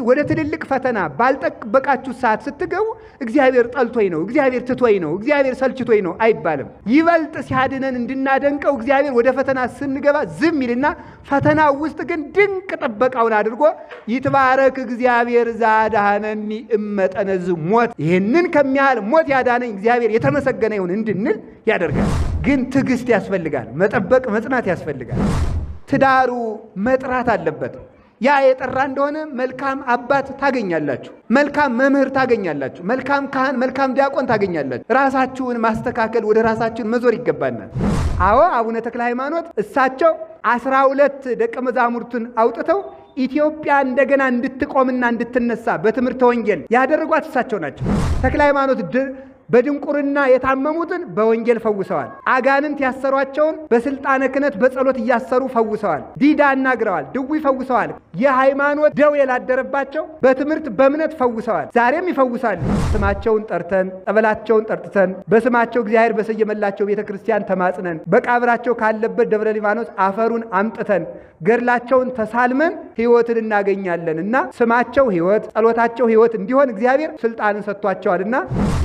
ወደ ትልልቅ ፈተና ባልጠበቃችሁ ሰዓት ስትገቡ እግዚአብሔር ጠልቶኝ ነው፣ እግዚአብሔር ትቶኝ ነው፣ እግዚአብሔር ሰልችቶኝ ነው አይባልም። ይበልጥ ሲያድነን እንድናደንቀው እግዚአብሔር ወደ ፈተና ስንገባ ዝም ይልና ፈተናው ውስጥ ግን ድንቅ ጥበቃውን አድርጎ ይትባረክ እግዚአብሔር ዘአድኀነኒ እመጠነዝ ሞት፣ ይህንን ከሚያህል ሞት ያዳነኝ እግዚአብሔር የተመሰገነ ይሁን እንድንል ያደርጋል። ግን ትዕግስት ያስፈልጋል፣ መጠበቅ መጽናት ያስፈልጋል። ትዳሩ መጥራት አለበት። ያ የጠራ እንደሆነ መልካም አባት ታገኛላችሁ፣ መልካም መምህር ታገኛላችሁ፣ መልካም ካህን፣ መልካም ዲያቆን ታገኛላችሁ። ራሳችሁን ማስተካከል፣ ወደ ራሳችን መዞር ይገባናል። አዎ አቡነ ተክለ ሃይማኖት እሳቸው 12 ደቀ መዛሙርቱን አውጥተው ኢትዮጵያ እንደገና እንድትቆምና እንድትነሳ በትምህርተ ወንጌል ያደረጓት እሳቸው ናቸው። ተክለ ሃይማኖት በድንቁርና የታመሙትን በወንጌል ፈውሰዋል። አጋንንት ያሰሯቸውን በስልጣነ ክህነት በጸሎት እያሰሩ ፈውሰዋል። ዲዳ አናግረዋል፣ ድውይ ፈውሰዋል። የሃይማኖት ደዌ ላደረባቸው በትምህርት በእምነት ፈውሰዋል። ዛሬም ይፈውሳሉ። ስማቸውን ጠርተን ጸበላቸውን ጠርጥተን በስማቸው እግዚአብሔር በሰየመላቸው ቤተክርስቲያን ተማጽነን በቃብራቸው ካለበት ደብረ ሊባኖስ አፈሩን አምጥተን ገድላቸውን ተሳልመን ሕይወትን እናገኛለንና ስማቸው ሕይወት፣ ጸሎታቸው ሕይወት እንዲሆን እግዚአብሔር ስልጣንን ሰጥቷቸዋልና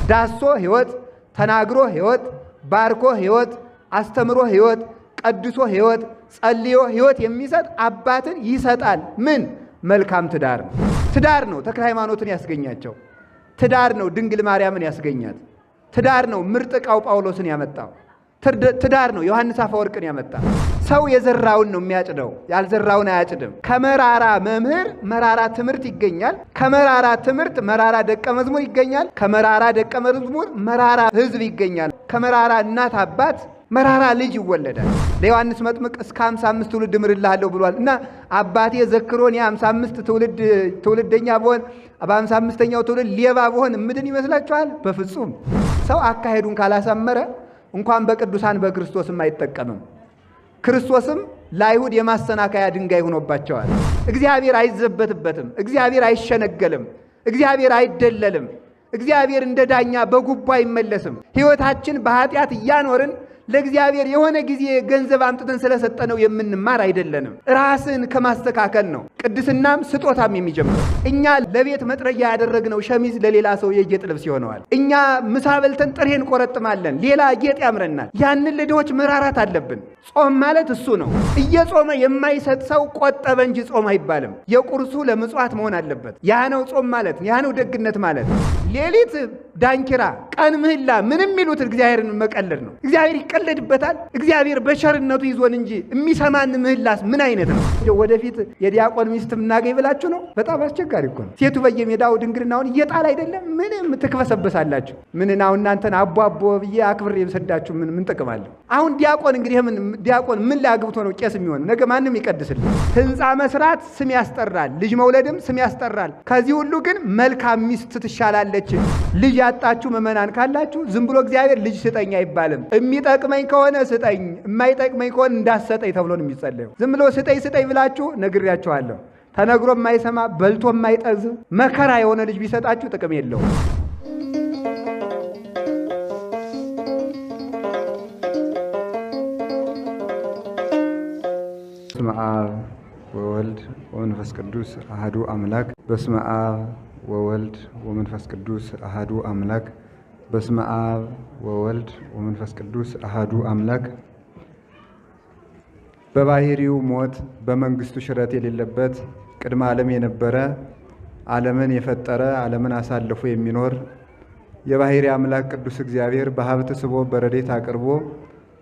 ዳሶ ሕይወት፣ ተናግሮ ሕይወት፣ ባርኮ ሕይወት፣ አስተምሮ ሕይወት፣ ቀድሶ ሕይወት፣ ጸልዮ ሕይወት የሚሰጥ አባትን ይሰጣል። ምን? መልካም ትዳር። ትዳር ነው ተክለ ሃይማኖትን ያስገኛቸው። ትዳር ነው ድንግል ማርያምን ያስገኛት። ትዳር ነው ምርጥ ዕቃው ጳውሎስን ያመጣው። ትዳር ነው ዮሐንስ አፈወርቅን ያመጣ። ሰው የዘራውን ነው የሚያጭደው፣ ያልዘራውን አያጭድም። ከመራራ መምህር መራራ ትምህርት ይገኛል። ከመራራ ትምህርት መራራ ደቀ መዝሙር ይገኛል። ከመራራ ደቀ መዝሙር መራራ ሕዝብ ይገኛል። ከመራራ እናት አባት መራራ ልጅ ይወለዳል። ለዮሐንስ መጥምቅ እስከ 55 ትውልድ እምርልሃለሁ ብሏል እና አባቴ ዘክሮን የ55 ትውልደኛ ብሆን በ55ኛው ትውልድ ሌባ ብሆን ምድን ይመስላችኋል? በፍጹም። ሰው አካሄዱን ካላሳመረ እንኳን በቅዱሳን በክርስቶስም አይጠቀምም። ክርስቶስም ለአይሁድ የማሰናከያ ድንጋይ ሆኖባቸዋል። እግዚአብሔር አይዘበትበትም። እግዚአብሔር አይሸነገልም። እግዚአብሔር አይደለልም። እግዚአብሔር እንደ ዳኛ በጉቦ አይመለስም። ሕይወታችን በኃጢአት እያኖርን ለእግዚአብሔር የሆነ ጊዜ ገንዘብ አምጥተን ስለሰጠነው የምንማር አይደለንም። ራስን ከማስተካከል ነው ቅድስናም ስጦታም የሚጀምረው። እኛ ለቤት መጥረጊያ ያደረግነው ሸሚዝ ለሌላ ሰው የጌጥ ልብስ ይሆነዋል። እኛ ምሳ በልተን ጥሬ እንቆረጥማለን፣ ሌላ ጌጥ ያምረናል። ያንን ለድሆች መራራት አለብን። ጾም ማለት እሱ ነው። እየጾመ የማይሰጥ ሰው ቆጠበ እንጂ ጾም አይባልም። የቁርሱ ለምጽዋት መሆን አለበት። ያ ነው ጾም ማለት፣ ያ ነው ደግነት ማለት። ሌሊት ዳንኪራ፣ ቀን ምህላ ምንም የሚሉት እግዚአብሔርን መቀለድ ነው። እግዚአብሔር ይቀለድበታል። እግዚአብሔር በቸርነቱ ይዞን እንጂ የሚሰማን ምህላስ ምን አይነት ነው? ወደፊት የዲያቆን ሚስት እናገኝ ብላችሁ ነው? በጣም አስቸጋሪ እኮ ነው። ሴቱ በየሜዳው ድንግልናውን እየጣል አይደለም? ምንም ትክበሰበሳላችሁ። ምን አሁን እናንተን አቦ ብዬ አክብሬ የሰዳችሁ ምን ጥቅም አለው? አሁን ዲያቆን እንግዲህ ዲያቆን ምን ላይ አግብቶ ነው ቄስ የሚሆን? ነገ ማንም ይቀድስል። ህንፃ መስራት ስም ያስጠራል፣ ልጅ መውለድም ስም ያስጠራል። ከዚህ ሁሉ ግን መልካም ሚስት ትሻላለች። ልጅ ያጣችሁ ምእመናን ካላችሁ ዝም ብሎ እግዚአብሔር ልጅ ስጠኝ አይባልም። የሚጠቅመኝ ከሆነ ስጠኝ፣ የማይጠቅመኝ ከሆነ እንዳሰጠኝ ተብሎ ነው የሚጸለየው። ዝም ብሎ ስጠኝ ብላችሁ ነግሬያችኋለሁ። ተነግሮ የማይሰማ በልቶ የማይጠግብ መከራ የሆነ ልጅ ቢሰጣችሁ ጥቅም የለውም። በስመ አብ ወወልድ ወመንፈስ ቅዱስ አሐዱ አምላክ። በስመ አብ ወወልድ ወመንፈስ ቅዱስ አሐዱ አምላክ። በስመ አብ ወወልድ ወመንፈስ ቅዱስ አሐዱ አምላክ። በባህሪው ሞት በመንግስቱ ሽረት የሌለበት ቅድመ ዓለም የነበረ ዓለምን የፈጠረ ዓለምን አሳልፎ የሚኖር የባህሪ አምላክ ቅዱስ እግዚአብሔር በሀብት ስቦ በረድኤት አቅርቦ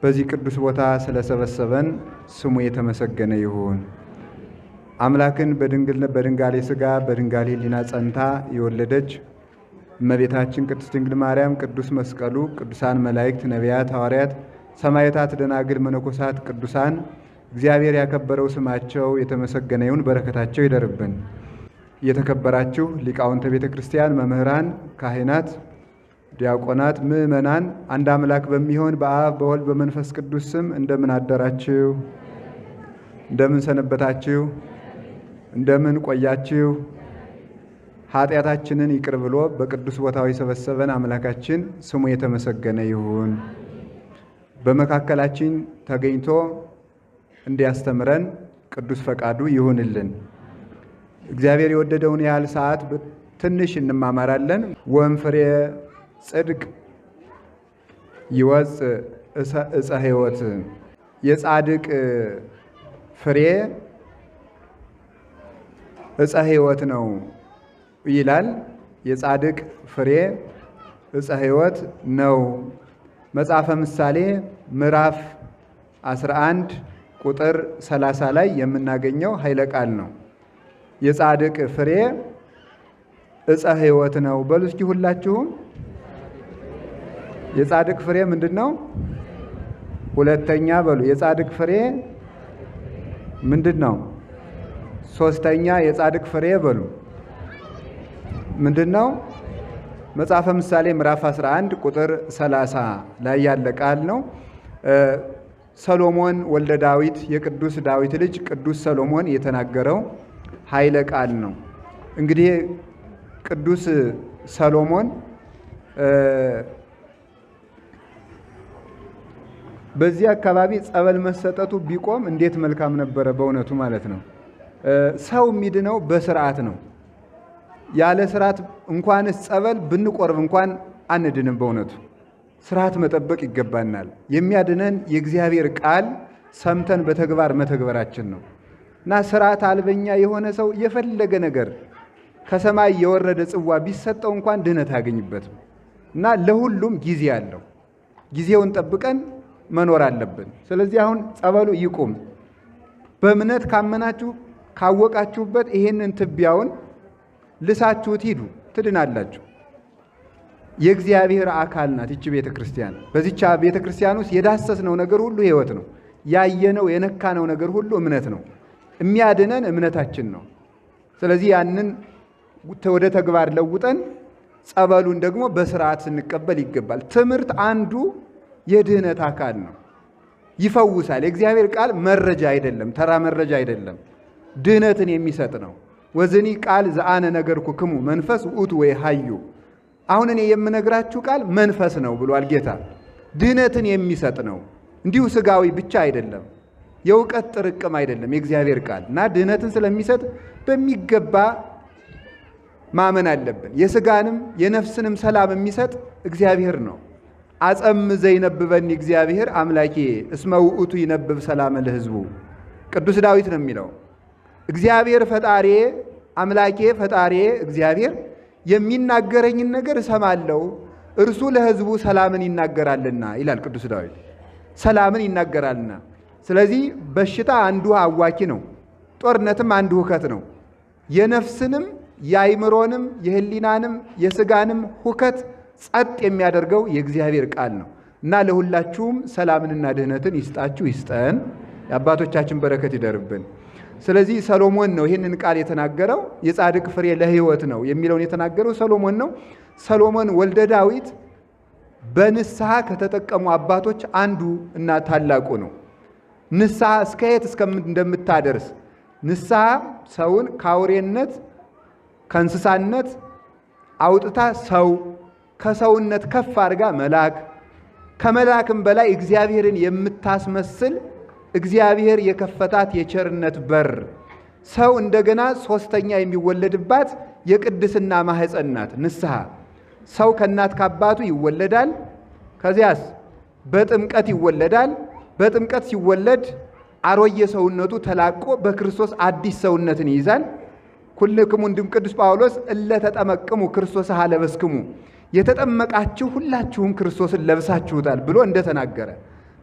በዚህ ቅዱስ ቦታ ስለሰበሰበን ስሙ የተመሰገነ ይሁን። አምላክን በድንጋሌ ሥጋ በድንጋሌ ሕሊና ጸንታ የወለደች እመቤታችን ቅድስት ድንግል ማርያም፣ ቅዱስ መስቀሉ፣ ቅዱሳን መላእክት፣ ነቢያት፣ ሐዋርያት፣ ሰማዕታት፣ ደናግል፣ መነኮሳት፣ ቅዱሳን እግዚአብሔር ያከበረው ስማቸው የተመሰገነ ይሁን። በረከታቸው ይደርብን። የተከበራችሁ ሊቃውንተ ቤተ ክርስቲያን፣ መምህራን፣ ካህናት፣ ዲያቆናት፣ ምእመናን አንድ አምላክ በሚሆን በአብ በወልድ በመንፈስ ቅዱስ ስም እንደምን አደራችሁ? እንደምን ሰነበታችሁ? እንደምን ቆያችሁ? ኃጢአታችንን ይቅር ብሎ በቅዱስ ቦታው የሰበሰበን አምላካችን ስሙ የተመሰገነ ይሁን። በመካከላችን ተገኝቶ እንዲያስተምረን ቅዱስ ፈቃዱ ይሁንልን። እግዚአብሔር የወደደውን ያህል ሰዓት ትንሽ እንማማራለን። ወእምፍሬ ጽድቅ ይወፅእ ዕፀ ሕይወት፣ የጻድቅ ፍሬ ዕፀ ሕይወት ነው ይላል። የጻድቅ ፍሬ ዕፀ ሕይወት ነው። መጽሐፈ ምሳሌ ምዕራፍ 11 ቁጥር 30 ላይ የምናገኘው ኃይለ ቃል ነው። የጻድቅ ፍሬ ዕፀ ሕይወት ነው። በሉ እስኪ ሁላችሁም የጻድቅ ፍሬ ምንድን ነው? ሁለተኛ በሉ የጻድቅ ፍሬ ምንድን ነው? ሶስተኛ የጻድቅ ፍሬ በሉ ምንድን ነው? መጽሐፈ ምሳሌ ምዕራፍ 11 ቁጥር 30 ላይ ያለ ቃል ነው። ሰሎሞን ወልደ ዳዊት የቅዱስ ዳዊት ልጅ ቅዱስ ሰሎሞን የተናገረው ኃይለ ቃል ነው። እንግዲህ ቅዱስ ሰሎሞን በዚህ አካባቢ ጸበል መሰጠቱ ቢቆም እንዴት መልካም ነበረ በእውነቱ ማለት ነው። ሰው የሚድነው በስርዓት ነው። ያለ ስርዓት እንኳንስ ጸበል ብንቆርብ እንኳን አንድንም። በእውነቱ ስርዓት መጠበቅ ይገባናል። የሚያድነን የእግዚአብሔር ቃል ሰምተን በተግባር መተግበራችን ነው እና ስርዓት አልበኛ የሆነ ሰው የፈለገ ነገር ከሰማይ የወረደ ጽዋ ቢሰጠው እንኳን ድነት አያገኝበትም እና ለሁሉም ጊዜ አለው። ጊዜውን ጠብቀን መኖር አለብን። ስለዚህ አሁን ጸበሉ ይቁም። በእምነት ካመናችሁ ካወቃችሁበት ይሄንን ትቢያውን ልሳችሁት ሂዱ፣ ትድናላችሁ። የእግዚአብሔር አካል ናት ይቺ ቤተ ክርስቲያን። በዚቻ ቤተ ክርስቲያን ውስጥ የዳሰስነው ነገር ሁሉ ሕይወት ነው። ያየነው የነካነው ነገር ሁሉ እምነት ነው። የሚያድነን እምነታችን ነው። ስለዚህ ያንን ወደ ተግባር ለውጠን ጸበሉን ደግሞ በስርዓት ስንቀበል ይገባል። ትምህርት አንዱ የድህነት አካል ነው። ይፈውሳል። የእግዚአብሔር ቃል መረጃ አይደለም፣ ተራ መረጃ አይደለም፣ ድህነትን የሚሰጥ ነው። ወዝኒ ቃል ዘአነ ነገርኩክሙ መንፈስ ውእቱ ወይሃዩ፣ አሁን እኔ የምነግራችሁ ቃል መንፈስ ነው ብሏል ጌታ። ድህነትን የሚሰጥ ነው። እንዲሁ ስጋዊ ብቻ አይደለም፣ የእውቀት ጥርቅም አይደለም የእግዚአብሔር ቃል እና ድህነትን ስለሚሰጥ በሚገባ ማመን አለብን። የስጋንም የነፍስንም ሰላም የሚሰጥ እግዚአብሔር ነው። አጸም ዘይነብበኒ እግዚአብሔር አምላኬ እስመ ውእቱ ይነብብ ሰላም ለሕዝቡ። ቅዱስ ዳዊት ነው የሚለው። እግዚአብሔር ፈጣሪ አምላኬ ፈጣሪ እግዚአብሔር የሚናገረኝን ነገር እሰማለሁ፣ እርሱ ለሕዝቡ ሰላምን ይናገራልና ይላል ቅዱስ ዳዊት። ሰላምን ይናገራልና። ስለዚህ በሽታ አንዱ አዋኪ ነው፣ ጦርነትም አንዱ ሁከት ነው። የነፍስንም የአይምሮንም የህሊናንም የስጋንም ሁከት ጸጥ የሚያደርገው የእግዚአብሔር ቃል ነው እና ለሁላችሁም ሰላምንና ድህነትን ይስጣችሁ ይስጠን። የአባቶቻችን በረከት ይደርብን። ስለዚህ ሰሎሞን ነው ይህንን ቃል የተናገረው። የጻድቅ ፍሬ ለሕይወት ነው የሚለውን የተናገረው ሰሎሞን ነው። ሰሎሞን ወልደ ዳዊት በንስሐ ከተጠቀሙ አባቶች አንዱ እና ታላቁ ነው። ንስሐ እስከ የት እንደምታደርስ ንስሐ ሰውን ከአውሬነት ከእንስሳነት አውጥታ ሰው ከሰውነት ከፍ አድርጋ መልአክ ከመልአክም በላይ እግዚአብሔርን የምታስመስል እግዚአብሔር የከፈታት የቸርነት በር ሰው እንደገና ሶስተኛ የሚወለድባት የቅድስና ማህፀን ናት ንስሐ። ሰው ከእናት ከአባቱ ይወለዳል። ከዚያስ በጥምቀት ይወለዳል። በጥምቀት ሲወለድ አሮየ ሰውነቱ ተላቆ በክርስቶስ አዲስ ሰውነትን ይይዛል። ኩልክሙ እንድም ቅዱስ ጳውሎስ እለ ተጠመቅሙ ክርስቶስ ሀለበስክሙ፣ የተጠመቃችሁ ሁላችሁም ክርስቶስን ለብሳችሁታል ብሎ እንደተናገረ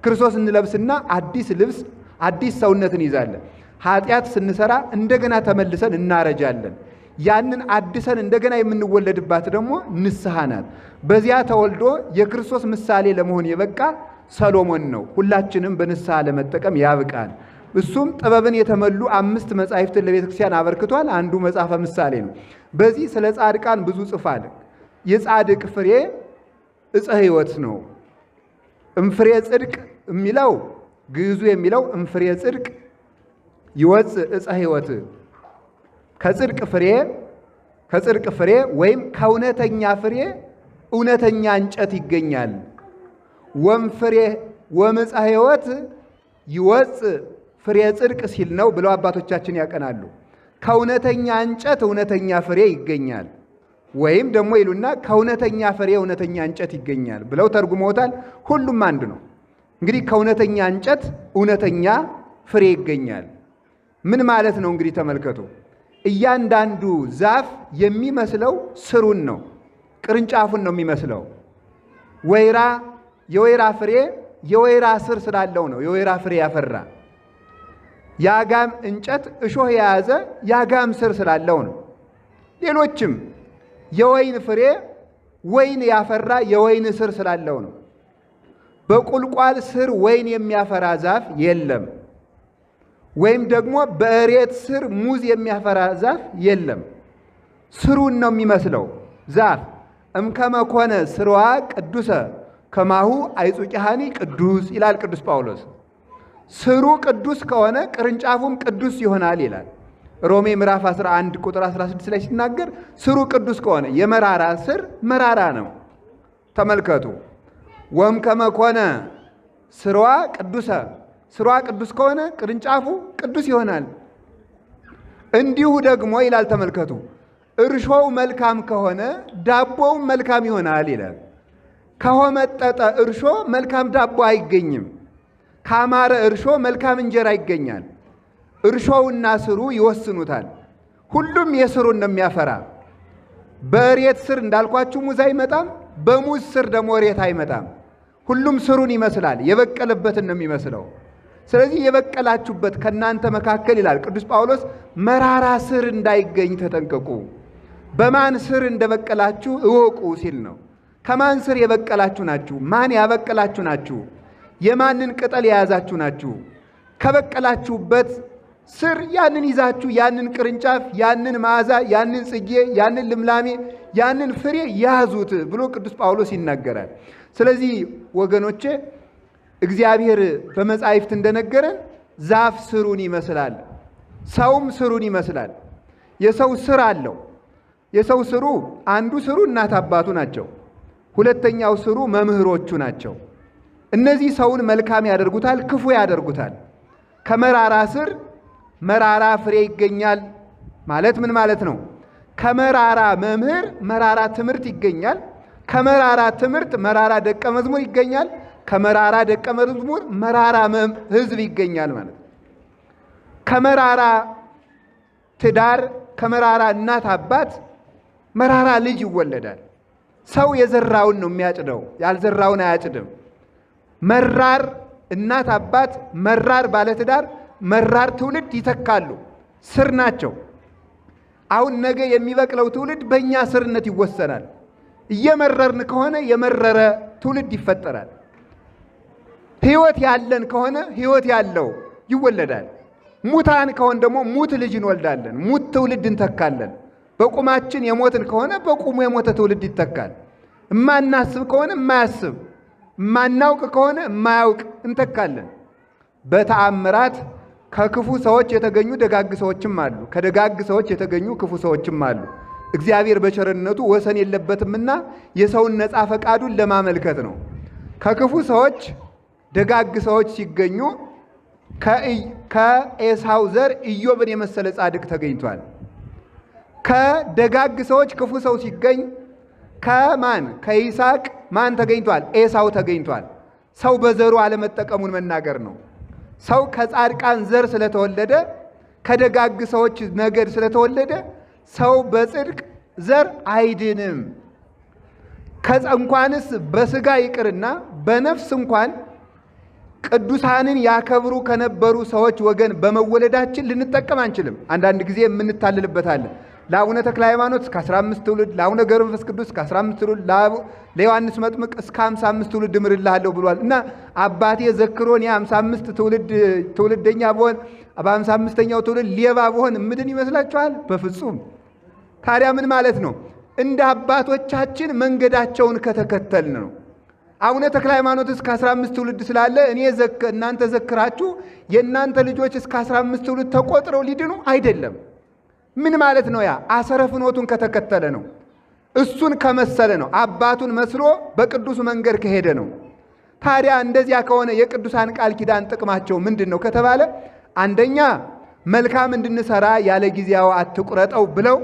ክርስቶስ እንለብስና አዲስ ልብስ አዲስ ሰውነትን ይዛለን። ኃጢአት ስንሰራ እንደገና ተመልሰን እናረጃለን። ያንን አድሰን እንደገና የምንወለድባት ደግሞ ንስሐ ናት። በዚያ ተወልዶ የክርስቶስ ምሳሌ ለመሆን የበቃ ሰሎሞን ነው። ሁላችንም በንስሐ ለመጠቀም ያብቃል። እሱም ጥበብን የተመሉ 5 መጻሕፍትን ለቤተ ክርስቲያን አበርክቷል። አንዱ መጽሐፈ ምሳሌ ነው። በዚህ ስለ ጻድቃን ብዙ ጽፏል። የጻድቅ ፍሬ ዕፀ ሕይወት ነው። እምፍሬ ጽድቅ የሚለው ግዕዙ የሚለው እምፍሬ ጽድቅ ይወፅእ ዕፀ ሕይወት፣ ከጽድቅ ፍሬ ወይም ከእውነተኛ ፍሬ እውነተኛ እንጨት ይገኛል። ወምፍሬ ወምዕፀ ሕይወት ይወፅእ ፍሬ ጽድቅ ሲል ነው ብለው አባቶቻችን ያቀናሉ። ከእውነተኛ እንጨት እውነተኛ ፍሬ ይገኛል፣ ወይም ደግሞ ይሉና ከእውነተኛ ፍሬ እውነተኛ እንጨት ይገኛል ብለው ተርጉመውታል። ሁሉም አንድ ነው። እንግዲህ ከእውነተኛ እንጨት እውነተኛ ፍሬ ይገኛል ምን ማለት ነው? እንግዲህ ተመልከቱ። እያንዳንዱ ዛፍ የሚመስለው ስሩን ነው፣ ቅርንጫፉን ነው የሚመስለው። ወይራ የወይራ ፍሬ የወይራ ስር ስላለው ነው የወይራ ፍሬ ያፈራ። የአጋም እንጨት እሾህ የያዘ የአጋም ስር ስላለው ነው። ሌሎችም የወይን ፍሬ ወይን ያፈራ የወይን ስር ስላለው ነው። በቁልቋል ስር ወይን የሚያፈራ ዛፍ የለም። ወይም ደግሞ በእሬት ስር ሙዝ የሚያፈራ ዛፍ የለም። ስሩን ነው የሚመስለው ዛፍ። እምከመ ኮነ ስርዋ ቅዱሰ ከማሁ አይጹቂሃኒ ቅዱስ ይላል ቅዱስ ጳውሎስ። ስሩ ቅዱስ ከሆነ ቅርንጫፉም ቅዱስ ይሆናል ይላል ሮሜ ምዕራፍ 11 ቁጥር 16 ላይ ሲናገር ስሩ ቅዱስ ከሆነ የመራራ ስር መራራ ነው። ተመልከቱ። ወእምከመ ኮነ ስርዋ ቅዱሰ ስሯ ቅዱስ ከሆነ ቅርንጫፉ ቅዱስ ይሆናል። እንዲሁ ደግሞ ይላል ተመልከቱ፣ እርሾው መልካም ከሆነ ዳቦውም መልካም ይሆናል ይላል። ከሆመጠጠ እርሾ መልካም ዳቦ አይገኝም። ካማረ እርሾ መልካም እንጀራ ይገኛል። እርሾውና ስሩ ይወስኑታል። ሁሉም የስሩን ነው የሚያፈራ። በእሬት ስር እንዳልኳችሁ ሙዝ አይመጣም፣ በሙዝ ስር ደግሞ እሬት አይመጣም። ሁሉም ስሩን ይመስላል፣ የበቀለበትን ነው የሚመስለው። ስለዚህ የበቀላችሁበት ከእናንተ መካከል ይላል ቅዱስ ጳውሎስ መራራ ስር እንዳይገኝ ተጠንቀቁ፣ በማን ስር እንደበቀላችሁ እወቁ ሲል ነው። ከማን ስር የበቀላችሁ ናችሁ? ማን ያበቀላችሁ ናችሁ? የማንን ቅጠል የያዛችሁ ናችሁ? ከበቀላችሁበት ስር ያንን ይዛችሁ ያንን ቅርንጫፍ፣ ያንን መዓዛ፣ ያንን ጽጌ፣ ያንን ልምላሜ፣ ያንን ፍሬ ያዙት ብሎ ቅዱስ ጳውሎስ ይናገራል። ስለዚህ ወገኖቼ እግዚአብሔር በመጻሕፍት እንደነገረን ዛፍ ስሩን ይመስላል፣ ሰውም ስሩን ይመስላል። የሰው ስር አለው። የሰው ስሩ አንዱ ስሩ እናት አባቱ ናቸው። ሁለተኛው ስሩ መምህሮቹ ናቸው። እነዚህ ሰውን መልካም ያደርጉታል፣ ክፉ ያደርጉታል። ከመራራ ስር መራራ ፍሬ ይገኛል ማለት ምን ማለት ነው? ከመራራ መምህር መራራ ትምህርት ይገኛል። ከመራራ ትምህርት መራራ ደቀ መዝሙር ይገኛል። ከመራራ ደቀ መዝሙር መራራ ሕዝብ ይገኛል ማለት ነው። ከመራራ ትዳር ከመራራ እናት አባት መራራ ልጅ ይወለዳል። ሰው የዘራውን ነው የሚያጭደው፣ ያልዘራውን አያጭድም። መራር እናት አባት፣ መራር ባለትዳር፣ መራር ትውልድ ይተካሉ። ስር ናቸው። አሁን ነገ የሚበቅለው ትውልድ በእኛ ስርነት ይወሰናል። እየመረርን ከሆነ የመረረ ትውልድ ይፈጠራል። ሕይወት ያለን ከሆነ ሕይወት ያለው ይወለዳል። ሙታን ከሆነ ደግሞ ሙት ልጅ እንወልዳለን፣ ሙት ትውልድ እንተካለን። በቁማችን የሞትን ከሆነ በቁሙ የሞተ ትውልድ ይተካል። እማናስብ ከሆነ እማያስብ፣ እማናውቅ ከሆነ እማያውቅ እንተካለን። በተአምራት ከክፉ ሰዎች የተገኙ ደጋግ ሰዎችም አሉ፣ ከደጋግ ሰዎች የተገኙ ክፉ ሰዎችም አሉ። እግዚአብሔር በቸርነቱ ወሰን የለበትምና የሰውን ነፃ ፈቃዱን ለማመልከት ነው። ከክፉ ሰዎች ደጋግ ሰዎች ሲገኙ ከኤሳው ዘር ኢዮብን የመሰለ ጻድቅ ተገኝቷል። ከደጋግ ሰዎች ክፉ ሰው ሲገኝ ከይስሐቅ ማን ተገኝቷል? ኤሳው ተገኝቷል። ሰው በዘሩ አለመጠቀሙን መናገር ነው። ሰው ከጻድቃን ዘር ስለተወለደ ከደጋግ ሰዎች ነገድ ስለተወለደ ሰው በጽድቅ ዘር አይድንም። እንኳንስ በስጋ ይቅርና በነፍስ እንኳን ቅዱሳንን ያከብሩ ከነበሩ ሰዎች ወገን በመወለዳችን ልንጠቀም አንችልም። አንዳንድ ጊዜ የምንታልልበታለን። ለአቡነ ተክለ ሃይማኖት እስከ 15 ትውልድ፣ ለአቡነ ገብረ መንፈስ ቅዱስ እስከ 15 ትውልድ፣ ለዮሐንስ መጥምቅ እስከ 55 ትውልድ እምርልሃለሁ ብሏል እና አባቴ ዘክሮን የ55 ትውልደኛ ብሆን በ55ኛው ትውልድ ሌባ ብሆን ምድን ይመስላችኋል? በፍጹም። ታዲያ ምን ማለት ነው? እንደ አባቶቻችን መንገዳቸውን ከተከተልን ነው። አቡነ ተክለ ሃይማኖት እስከ 15 ትውልድ ስላለ እናንተ ዘክራችሁ የእናንተ ልጆች እስከ 15 ትውልድ ተቆጥረው ሊድኑ አይደለም። ምን ማለት ነው? ያ አሰረ ፍኖቱን ከተከተለ ነው። እሱን ከመሰለ ነው። አባቱን መስሎ በቅዱሱ መንገድ ከሄደ ነው። ታዲያ እንደዚያ ከሆነ የቅዱሳን ቃል ኪዳን ጥቅማቸው ምንድን ነው ከተባለ አንደኛ መልካም እንድንሰራ ያለ ጊዜው አትቁረጠው ብለው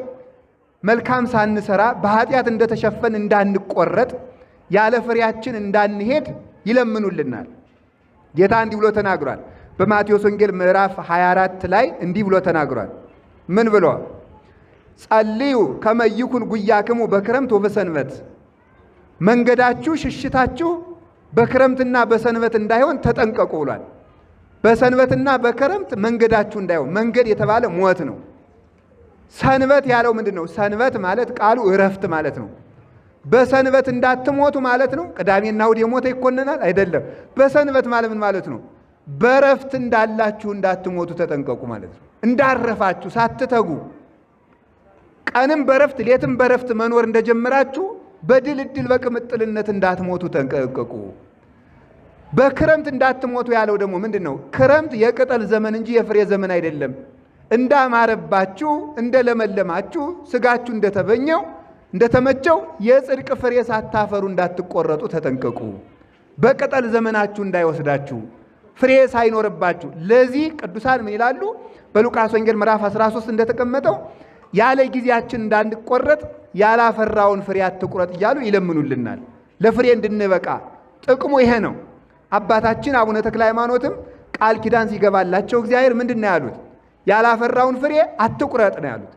መልካም ሳንሰራ በኃጢአት እንደተሸፈን እንዳንቆረጥ ያለ ፍሬያችን እንዳንሄድ ይለምኑልናል። ጌታ እንዲህ ብሎ ተናግሯል። በማቴዎስ ወንጌል ምዕራፍ 24 ላይ እንዲህ ብሎ ተናግሯል። ምን ብሎ? ጸልዩ ከመ ይኩን ጉያክሙ በክረምት ወበሰንበት፣ መንገዳችሁ ሽሽታችሁ በክረምትና በሰንበት እንዳይሆን ተጠንቀቁ ብሏል። በሰንበትና በክረምት መንገዳችሁ እንዳይሆን። መንገድ የተባለ ሞት ነው። ሰንበት ያለው ምንድን ነው? ሰንበት ማለት ቃሉ እረፍት ማለት ነው። በሰንበት እንዳትሞቱ ማለት ነው። ቅዳሜና እሑድ የሞተ ይኮነናል አይደለም። በሰንበት ማለት ምን ማለት ነው? በእረፍት እንዳላችሁ እንዳትሞቱ ተጠንቀቁ ማለት ነው። እንዳረፋችሁ ሳትተጉ ቀንም በእረፍት ሌትም በእረፍት መኖር እንደጀመራችሁ በድልድል በቅምጥልነት እንዳትሞቱ ተጠንቀቁ። በክረምት እንዳትሞቱ ያለው ደግሞ ምንድን ነው? ክረምት የቅጠል ዘመን እንጂ የፍሬ ዘመን አይደለም። እንዳማረባችሁ እንደለመለማችሁ ስጋችሁ እንደተመቸው የጽድቅ ፍሬ ሳታፈሩ እንዳትቆረጡ ተጠንቀቁ። በቅጠል ዘመናችሁ እንዳይወስዳችሁ ፍሬ ሳይኖርባችሁ። ለዚህ ቅዱሳን ምን ይላሉ? በሉቃስ ወንጌል ምዕራፍ 13 እንደተቀመጠው ያለ ጊዜያችን እንዳንቆረጥ ያላፈራውን ፍሬ አትቁረጥ እያሉ ይለምኑልናል። ለፍሬ እንድንበቃ ጥቅሙ ይሄ ነው። አባታችን አቡነ ተክለ ሃይማኖትም ቃል ኪዳን ሲገባላቸው እግዚአብሔር ምንድን ነው ያሉት? ያላፈራውን ፍሬ አትቁረጥ ነው ያሉት።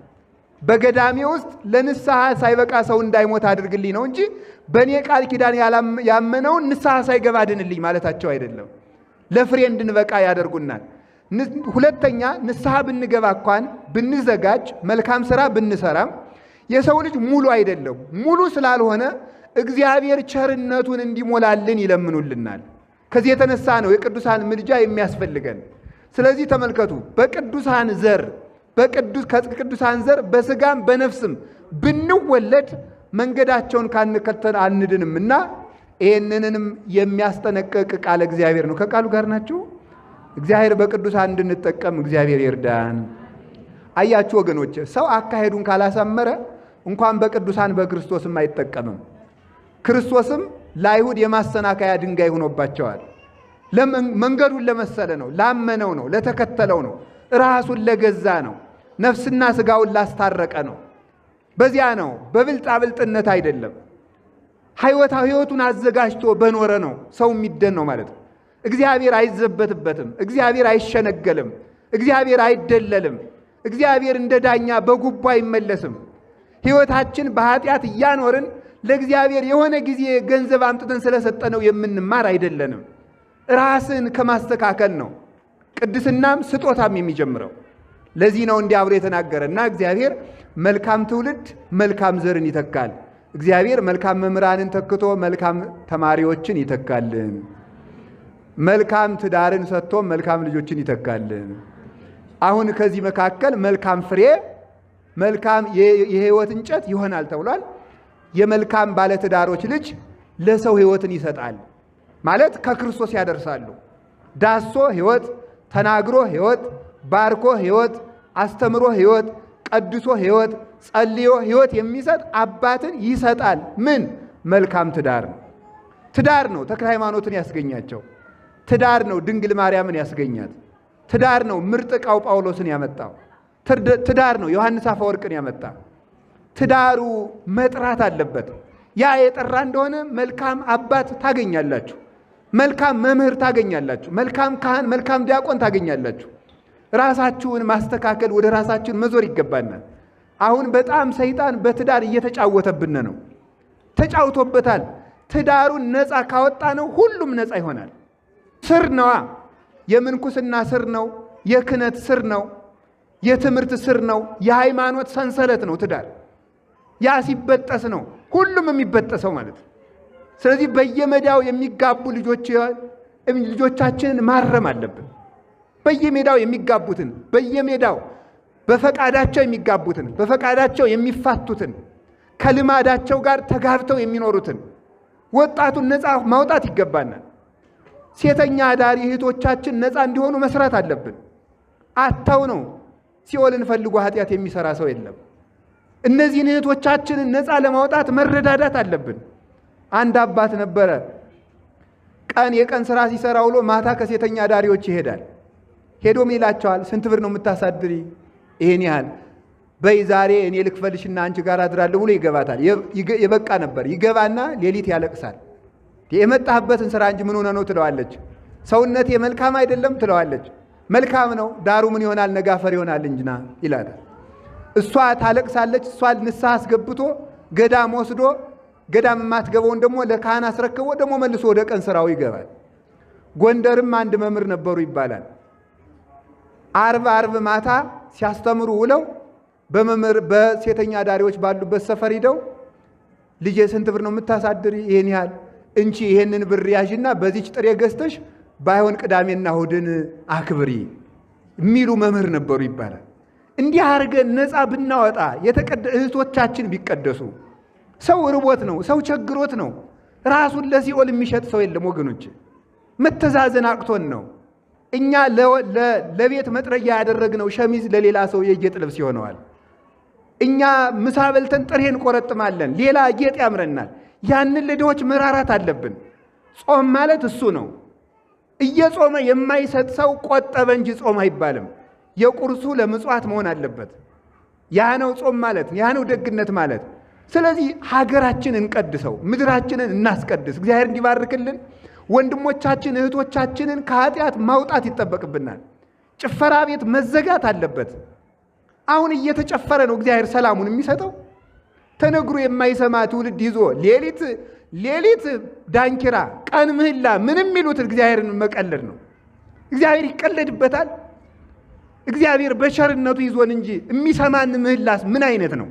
በገዳሜ ውስጥ ለንስሐ ሳይበቃ ሰው እንዳይሞት አድርግልኝ ነው እንጂ በእኔ ቃል ኪዳን ያመነውን ንስሐ ሳይገባ ድንልኝ ማለታቸው አይደለም። ለፍሬ እንድንበቃ ያደርጉናል። ሁለተኛ ንስሐ ብንገባ እንኳን ብንዘጋጅ መልካም ሥራ ብንሰራም የሰው ልጅ ሙሉ አይደለም። ሙሉ ስላልሆነ እግዚአብሔር ቸርነቱን እንዲሞላልን ይለምኑልናል። ከዚህ የተነሳ ነው የቅዱሳን ምልጃ የሚያስፈልገን። ስለዚህ ተመልከቱ፣ በቅዱሳን ዘር ከቅዱሳን ዘር በስጋም በነፍስም ብንወለድ መንገዳቸውን ካንከተል አንድንምና ይህንንም የሚያስጠነቅቅ ቃል እግዚአብሔር ነው። ከቃሉ ጋር ናችሁ። እግዚአብሔር በቅዱሳን እንድንጠቀም እግዚአብሔር ይርዳን። አያችሁ ወገኖች፣ ሰው አካሄዱን ካላሳመረ እንኳን በቅዱሳን በክርስቶስም አይጠቀምም። ክርስቶስም ለአይሁድ የማሰናከያ ድንጋይ ሆኖባቸዋል። መንገዱን ለመሰለ ነው፣ ላመነው ነው፣ ለተከተለው ነው፣ ራሱን ለገዛ ነው፣ ነፍስና ስጋውን ላስታረቀ ነው። በዚያ ነው፣ በብልጣብልጥነት አይደለም። ሕይወቱን አዘጋጅቶ በኖረ ነው ሰው የሚደን ነው ማለት ነው። እግዚአብሔር አይዘበትበትም። እግዚአብሔር አይሸነገልም። እግዚአብሔር አይደለልም። እግዚአብሔር እንደ ዳኛ በጉቦ አይመለስም። ሕይወታችን በኃጢአት እያኖርን ለእግዚአብሔር የሆነ ጊዜ ገንዘብ አምጥተን ስለሰጠነው የምንማር አይደለንም። ራስን ከማስተካከል ነው ቅድስናም ስጦታም የሚጀምረው። ለዚህ ነው እንዲህ አብሮ የተናገረና እግዚአብሔር መልካም ትውልድ መልካም ዘርን ይተካል። እግዚአብሔር መልካም መምህራንን ተክቶ መልካም ተማሪዎችን ይተካልን። መልካም ትዳርን ሰጥቶ መልካም ልጆችን ይተካልን። አሁን ከዚህ መካከል መልካም ፍሬ መልካም የሕይወት እንጨት ይሆናል ተብሏል። የመልካም ባለትዳሮች ልጅ ለሰው ሕይወትን ይሰጣል ማለት ከክርስቶስ ያደርሳሉ። ዳሶ ሕይወት፣ ተናግሮ ሕይወት፣ ባርኮ ሕይወት፣ አስተምሮ ሕይወት፣ ቀድሶ ሕይወት፣ ጸልዮ ሕይወት የሚሰጥ አባትን ይሰጣል። ምን? መልካም ትዳር ነው። ትዳር ነው ተክለ ሃይማኖትን ያስገኛቸው። ትዳር ነው ድንግል ማርያምን ያስገኛት። ትዳር ነው ምርጥ ዕቃው ጳውሎስን ያመጣው። ትዳር ነው ዮሐንስ አፈወርቅን ያመጣ። ትዳሩ መጥራት አለበት። ያ የጠራ እንደሆነ መልካም አባት ታገኛላችሁ፣ መልካም መምህር ታገኛላችሁ፣ መልካም ካህን፣ መልካም ዲያቆን ታገኛላችሁ። ራሳችሁን ማስተካከል፣ ወደ ራሳችን መዞር ይገባናል። አሁን በጣም ሰይጣን በትዳር እየተጫወተብን ነው። ተጫውቶበታል። ትዳሩን ነፃ ካወጣ ነው ሁሉም ነፃ ይሆናል። ስር ነዋ። የምንኩስና ስር ነው፣ የክህነት ስር ነው፣ የትምህርት ስር ነው፣ የሃይማኖት ሰንሰለት ነው ትዳር። ያ ሲበጠስ ነው ሁሉም የሚበጠሰው ማለት ነው። ስለዚህ በየሜዳው የሚጋቡ ልጆቻችንን ማረም አለብን። በየሜዳው የሚጋቡትን፣ በየሜዳው በፈቃዳቸው የሚጋቡትን፣ በፈቃዳቸው የሚፋቱትን፣ ከልማዳቸው ጋር ተጋብተው የሚኖሩትን ወጣቱን ነፃ ማውጣት ይገባናል። ሴተኛ አዳሪ እህቶቻችን ነፃ እንዲሆኑ መስራት አለብን። አተው ነው ሲኦልን ፈልጎ ኃጢአት የሚሰራ ሰው የለም። እነዚህን እህቶቻችንን ነፃ ለማውጣት መረዳዳት አለብን። አንድ አባት ነበረ። የቀን ስራ ሲሰራ ውሎ ማታ ከሴተኛ አዳሪዎች ይሄዳል። ሄዶም ይላቸዋል፣ ስንት ብር ነው የምታሳድሪ? ይሄን ያህል በይ ዛሬ እኔ ልክፈልሽና አንቺ ጋር አድራለሁ ብሎ ይገባታል። የበቃ ነበር። ይገባና ሌሊት ያለቅሳል። የመጣህበትን ስራ እንጂ ምን ሆነ ነው ትለዋለች። ሰውነቴ መልካም አይደለም ትለዋለች። መልካም ነው፣ ዳሩ ምን ይሆናል? ነጋፈር ይሆናል እንጂና ይላታል። እሷ ታለቅሳለች። እሷ ንስሐ አስገብቶ ገዳም ወስዶ ገዳም የማትገባውን ደግሞ ለካህን አስረክቦ ደግሞ መልሶ ወደ ቀን ስራው ይገባል። ጎንደርም አንድ መምህር ነበሩ ይባላል። አርብ ማታ ሲያስተምሩ ውለው በሴተኛ ዳሪዎች ባሉበት ሰፈር ሂደው ልጄ ስንት ብር ነው የምታሳድሪ? ይሄን ያህል እንቺ ይሄንን ብር ያዥና በዚች ጥሬ ገዝተሽ ባይሆን ቅዳሜና እሑድን አክብሪ የሚሉ መምህር ነበሩ ይባላል። እንዲህ አድርገን ነፃ ብናወጣ እህቶቻችን ቢቀደሱ። ሰው ርቦት ነው፣ ሰው ቸግሮት ነው። ራሱን ለሲኦል የሚሸጥ ሰው የለም ወገኖች። መተዛዘን አቅቶን ነው። እኛ ለቤት መጥረጊያ ያደረግነው ሸሚዝ ለሌላ ሰው የጌጥ ልብስ ይሆነዋል። እኛ ምሳ በልተን ጥሬ እንቆረጥማለን፣ ሌላ ጌጥ ያምረናል። ያንን ለድሆች መራራት አለብን። ጾም ማለት እሱ ነው። እየጾመ የማይሰጥ ሰው ቆጠበ እንጂ ጾም አይባልም። የቁርሱ ለምጽዋት መሆን አለበት። ያ ነው ጾም ማለት፣ ያ ነው ደግነት ማለት። ስለዚህ ሀገራችን እንቀድሰው፣ ምድራችንን እናስቀድስ። እግዚአብሔር እንዲባርክልን ወንድሞቻችን እህቶቻችንን ከኃጢአት ማውጣት ይጠበቅብናል። ጭፈራ ቤት መዘጋት አለበት። አሁን እየተጨፈረ ነው እግዚአብሔር ሰላሙን የሚሰጠው። ተነግሮ የማይሰማ ትውልድ ይዞ ሌሊት ዳንኪራ፣ ቀን ምህላ ምንም የሚሉት እግዚአብሔርን መቀለድ ነው። እግዚአብሔር ይቀለድበታል። እግዚአብሔር በቸርነቱ ይዞን እንጂ የሚሰማን ምህላስ ምን አይነት ነው?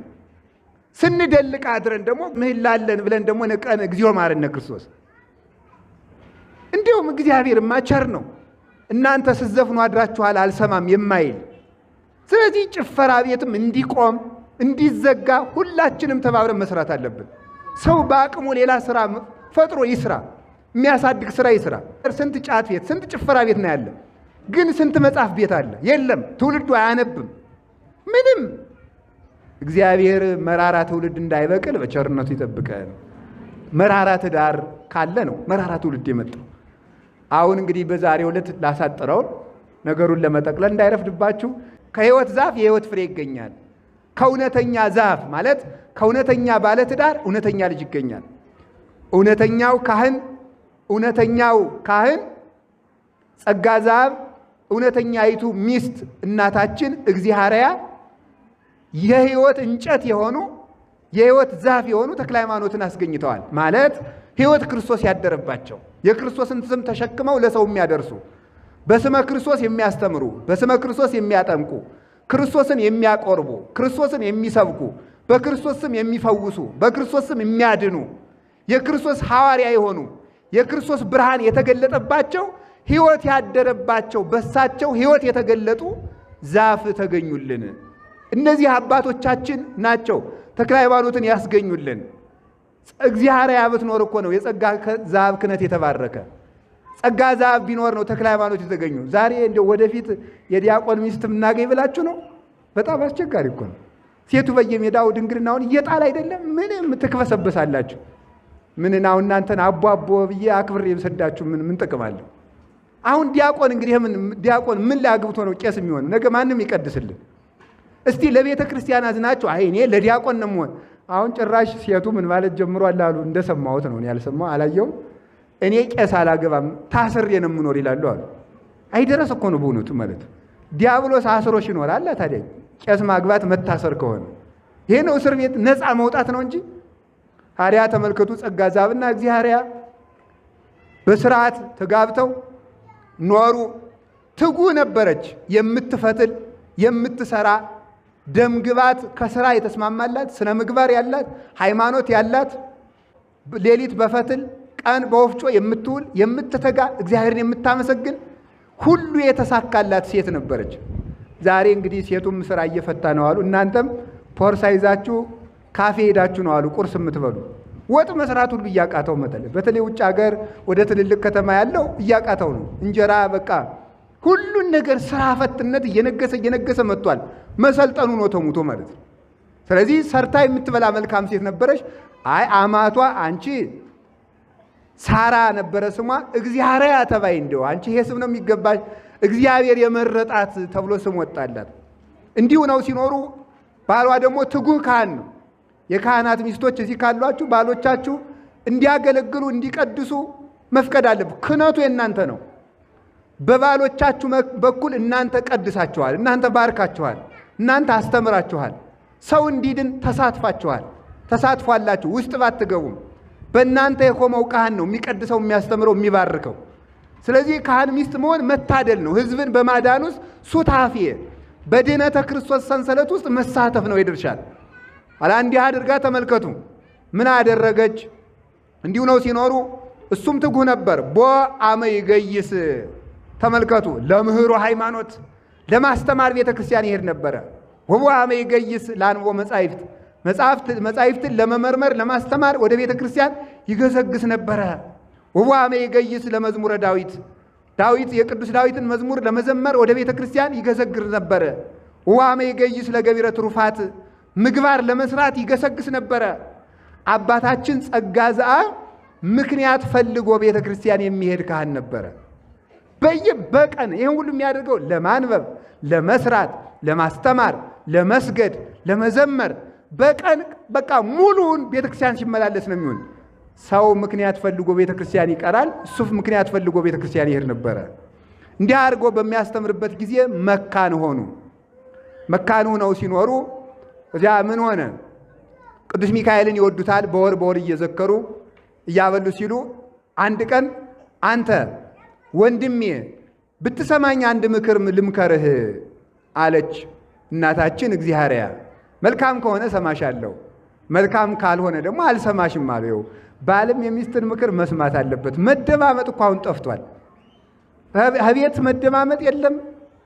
ስንደልቅ አድረን ደግሞ ምህላለን ብለን ደግሞ ቀን እግዚኦ ማረነ ክርስቶስ። እንዲሁም እግዚአብሔርማ ቸር ነው። እናንተ ስትዘፍኑ አድራችኋል አልሰማም የማይል። ስለዚህ ጭፈራ ቤትም እንዲቆም እንዲዘጋ ሁላችንም ተባብረን መስራት አለብን። ሰው በአቅሙ ሌላ ስራ ፈጥሮ ይስራ፣ የሚያሳድግ ስራ ይስራ። ስንት ጫት ቤት፣ ስንት ጭፈራ ቤት ነው ያለ። ግን ስንት መጽሐፍ ቤት አለ? የለም። ትውልዱ አያነብም ምንም። እግዚአብሔር መራራ ትውልድ እንዳይበቅል በቸርነቱ ይጠብቀን። መራራ ትዳር ካለ ነው መራራ ትውልድ የመጣው። አሁን እንግዲህ በዛሬው ዕለት ላሳጥረው ነገሩን ለመጠቅለል እንዳይረፍድባችሁ፣ ከሕይወት ዛፍ የሕይወት ፍሬ ይገኛል። ከእውነተኛ ዛፍ ማለት ከእውነተኛ ባለትዳር እውነተኛ ልጅ ይገኛል። እውነተኛው ካህን ጸጋ ዛብ፣ እውነተኛይቱ ሚስት እናታችን እግዚአርያ የሕይወት እንጨት የሆኑ የሕይወት ዛፍ የሆኑ ተክለ ሃይማኖትን አስገኝተዋል። ማለት ሕይወት ክርስቶስ ያደረባቸው የክርስቶስን ስም ተሸክመው ለሰው የሚያደርሱ በስመ ክርስቶስ የሚያስተምሩ፣ በስመ ክርስቶስ የሚያጠምቁ፣ ክርስቶስን የሚያቆርቡ፣ ክርስቶስን የሚሰብኩ፣ በክርስቶስ ስም የሚፈውሱ፣ በክርስቶስ ስም የሚያድኑ፣ የክርስቶስ ሐዋርያ የሆኑ የክርስቶስ ብርሃን የተገለጠባቸው ሕይወት ያደረባቸው በሳቸው ሕይወት የተገለጡ ዛፍ ተገኙልን። እነዚህ አባቶቻችን ናቸው ተክለ ሃይማኖትን ያስገኙልን። እግዚአርያ ብትኖር እኮ ነው የጸጋ ዛፍ ክህነት የተባረከ። ጸጋ ዛፍ ቢኖር ነው ተክለ ሃይማኖት የተገኙ። ዛሬ እንደው ወደፊት የዲያቆን ሚስት እናገኝ ብላችሁ ነው? በጣም አስቸጋሪ እኮ ነው። ሴቱ በየሜዳው ድንግልናውን እየጣል አይደለም? ምንም ትክበሰበሳላችሁ። ምንናው እናንተን አቧቦ ብዬ አክብሬ የምሰዳችሁ ምን ጥቅም አለው? አሁን ዲያቆን እንግዲህ ዲያቆን ምን ላይ አግብቶ ነው ቄስ የሚሆነው? ነገ ማንም ይቀድስልን? እስቲ ለቤተ ክርስቲያን አዝናችሁ አይ እኔ ለዲያቆን ነው የምሆን። አሁን ጭራሽ ሴቱ ምን ማለት ጀምሯል አሉ። እንደሰማሁት ነው፣ እኔ አልሰማሁ አላየውም። እኔ ቄስ አላገባም ታስሬ ነው የምኖር ይላሉ አሉ። አይደረስ እኮ ነው በእውነቱ ማለት። ዲያብሎስ አስሮሽ ይኖራል። ታዲያ ቄስ ማግባት መታሰር ከሆነ ይሄ ነው እስር ቤት ነፃ መውጣት ነው እንጂ። ታዲያ ተመልከቱ፣ ጸጋ ዛብና እግዚአርያ በስርዓት ተጋብተው ኖሩ። ትጉ ነበረች፣ የምትፈትል የምትሰራ ደምግባት ከስራ የተስማማላት ስነ ምግባር ያላት ሃይማኖት ያላት ሌሊት በፈትል ቀን በወፍጮ የምትውል የምትተጋ እግዚአብሔርን የምታመሰግን ሁሉ የተሳካላት ሴት ነበረች። ዛሬ እንግዲህ ሴቱም ስራ እየፈታ ነው አሉ። እናንተም ፖርሳ ይዛችሁ ካፌ ሄዳችሁ ነው አሉ ቁርስ የምትበሉ። ወጥ መስራት ሁሉ እያቃተው መጠለ በተለይ ውጭ ሀገር ወደ ትልልቅ ከተማ ያለው እያቃተው ነው። እንጀራ በቃ ሁሉን ነገር ስራ ፈትነት እየነገሰ መጥቷል። መሰልጠኑ ነው ተሙቶ ማለት ነው። ስለዚህ ሰርታ የምትበላ መልካም ሴት ነበረች። አይ አማቷ አንቺ ሳራ ነበረ ስሟ፣ እግዚአርያ ተባይ እንደው አንቺ ይሄ ስም ነው የሚገባሽ። እግዚአብሔር የመረጣት ተብሎ ስም ወጣላት። እንዲሁ ነው ሲኖሩ። ባሏ ደግሞ ትጉህ ካህን ነው። የካህናት ሚስቶች እዚህ ካሏችሁ ባሎቻችሁ እንዲያገለግሉ እንዲቀድሱ መፍቀድ አለብን። ክህነቱ የእናንተ ነው። በባሎቻችሁ በኩል እናንተ ቀድሳችኋል፣ እናንተ ባርካችኋል፣ እናንተ አስተምራችኋል። ሰው እንዲድን ተሳትፋችኋል፣ ተሳትፏላችሁ። ውስጥ ባትገቡም በእናንተ የቆመው ካህን ነው የሚቀድሰው፣ የሚያስተምረው፣ የሚባርከው። ስለዚህ ካህን ሚስት መሆን መታደል ነው። ሕዝብን በማዳን ውስጥ ሱታፌ በድኅነተ ክርስቶስ ሰንሰለት ውስጥ መሳተፍ ነው ይድርሻል። አላ እንዲህ አድርጋ ተመልከቱ ምን አደረገች። እንዲሁ ነው ሲኖሩ። እሱም ትጉህ ነበር። ቦ አመ ይገይስ ተመልከቱ። ለምህሮ ሃይማኖት ለማስተማር ቤተ ክርስቲያን ይሄድ ነበረ። ወቦ አመ ይገይስ ለአንቦ መጻሕፍትን ለመመርመር ለማስተማር ወደ ቤተ ክርስቲያን ይገሰግስ ነበረ። ወቦ አመ ይገይስ ለመዝሙረ ዳዊት የቅዱስ ዳዊትን መዝሙር ለመዘመር ወደ ቤተ ክርስቲያን ይገሰግስ ነበረ። ወቦ አመ ይገይስ ለገቢረ ትሩፋት ምግባር ለመስራት ይገሰግስ ነበረ። አባታችን ጸጋ ዘአብ ምክንያት ፈልጎ ቤተ ክርስቲያን የሚሄድ ካህን ነበረ። በቀን ይህን ሁሉ የሚያደርገው ለማንበብ፣ ለመስራት፣ ለማስተማር፣ ለመስገድ፣ ለመዘመር በቀን በቃ ሙሉውን ቤተ ክርስቲያን ሲመላለስ ነው የሚሆን። ሰው ምክንያት ፈልጎ ቤተ ክርስቲያን ይቀራል፣ እሱ ምክንያት ፈልጎ ቤተ ክርስቲያን ይሄድ ነበረ። እንዲህ አድርጎ በሚያስተምርበት ጊዜ መካን ሆኑ። መካን ሆነው ሲኖሩ እዚያ ምን ሆነ? ቅዱስ ሚካኤልን ይወዱታል። በወር እየዘከሩ እያበሉ ሲሉ አንድ ቀን አንተ ወንድሜ ብትሰማኝ አንድ ምክር ልምከርህ አለች እናታችን እግዚአርያ። መልካም ከሆነ ሰማሻለሁ፣ መልካም ካልሆነ ደግሞ አልሰማሽም አለው። ባልም የሚስትን ምክር መስማት አለበት። መደማመጥ እኮ አሁን ጠፍቷል። ከቤት መደማመጥ የለም፣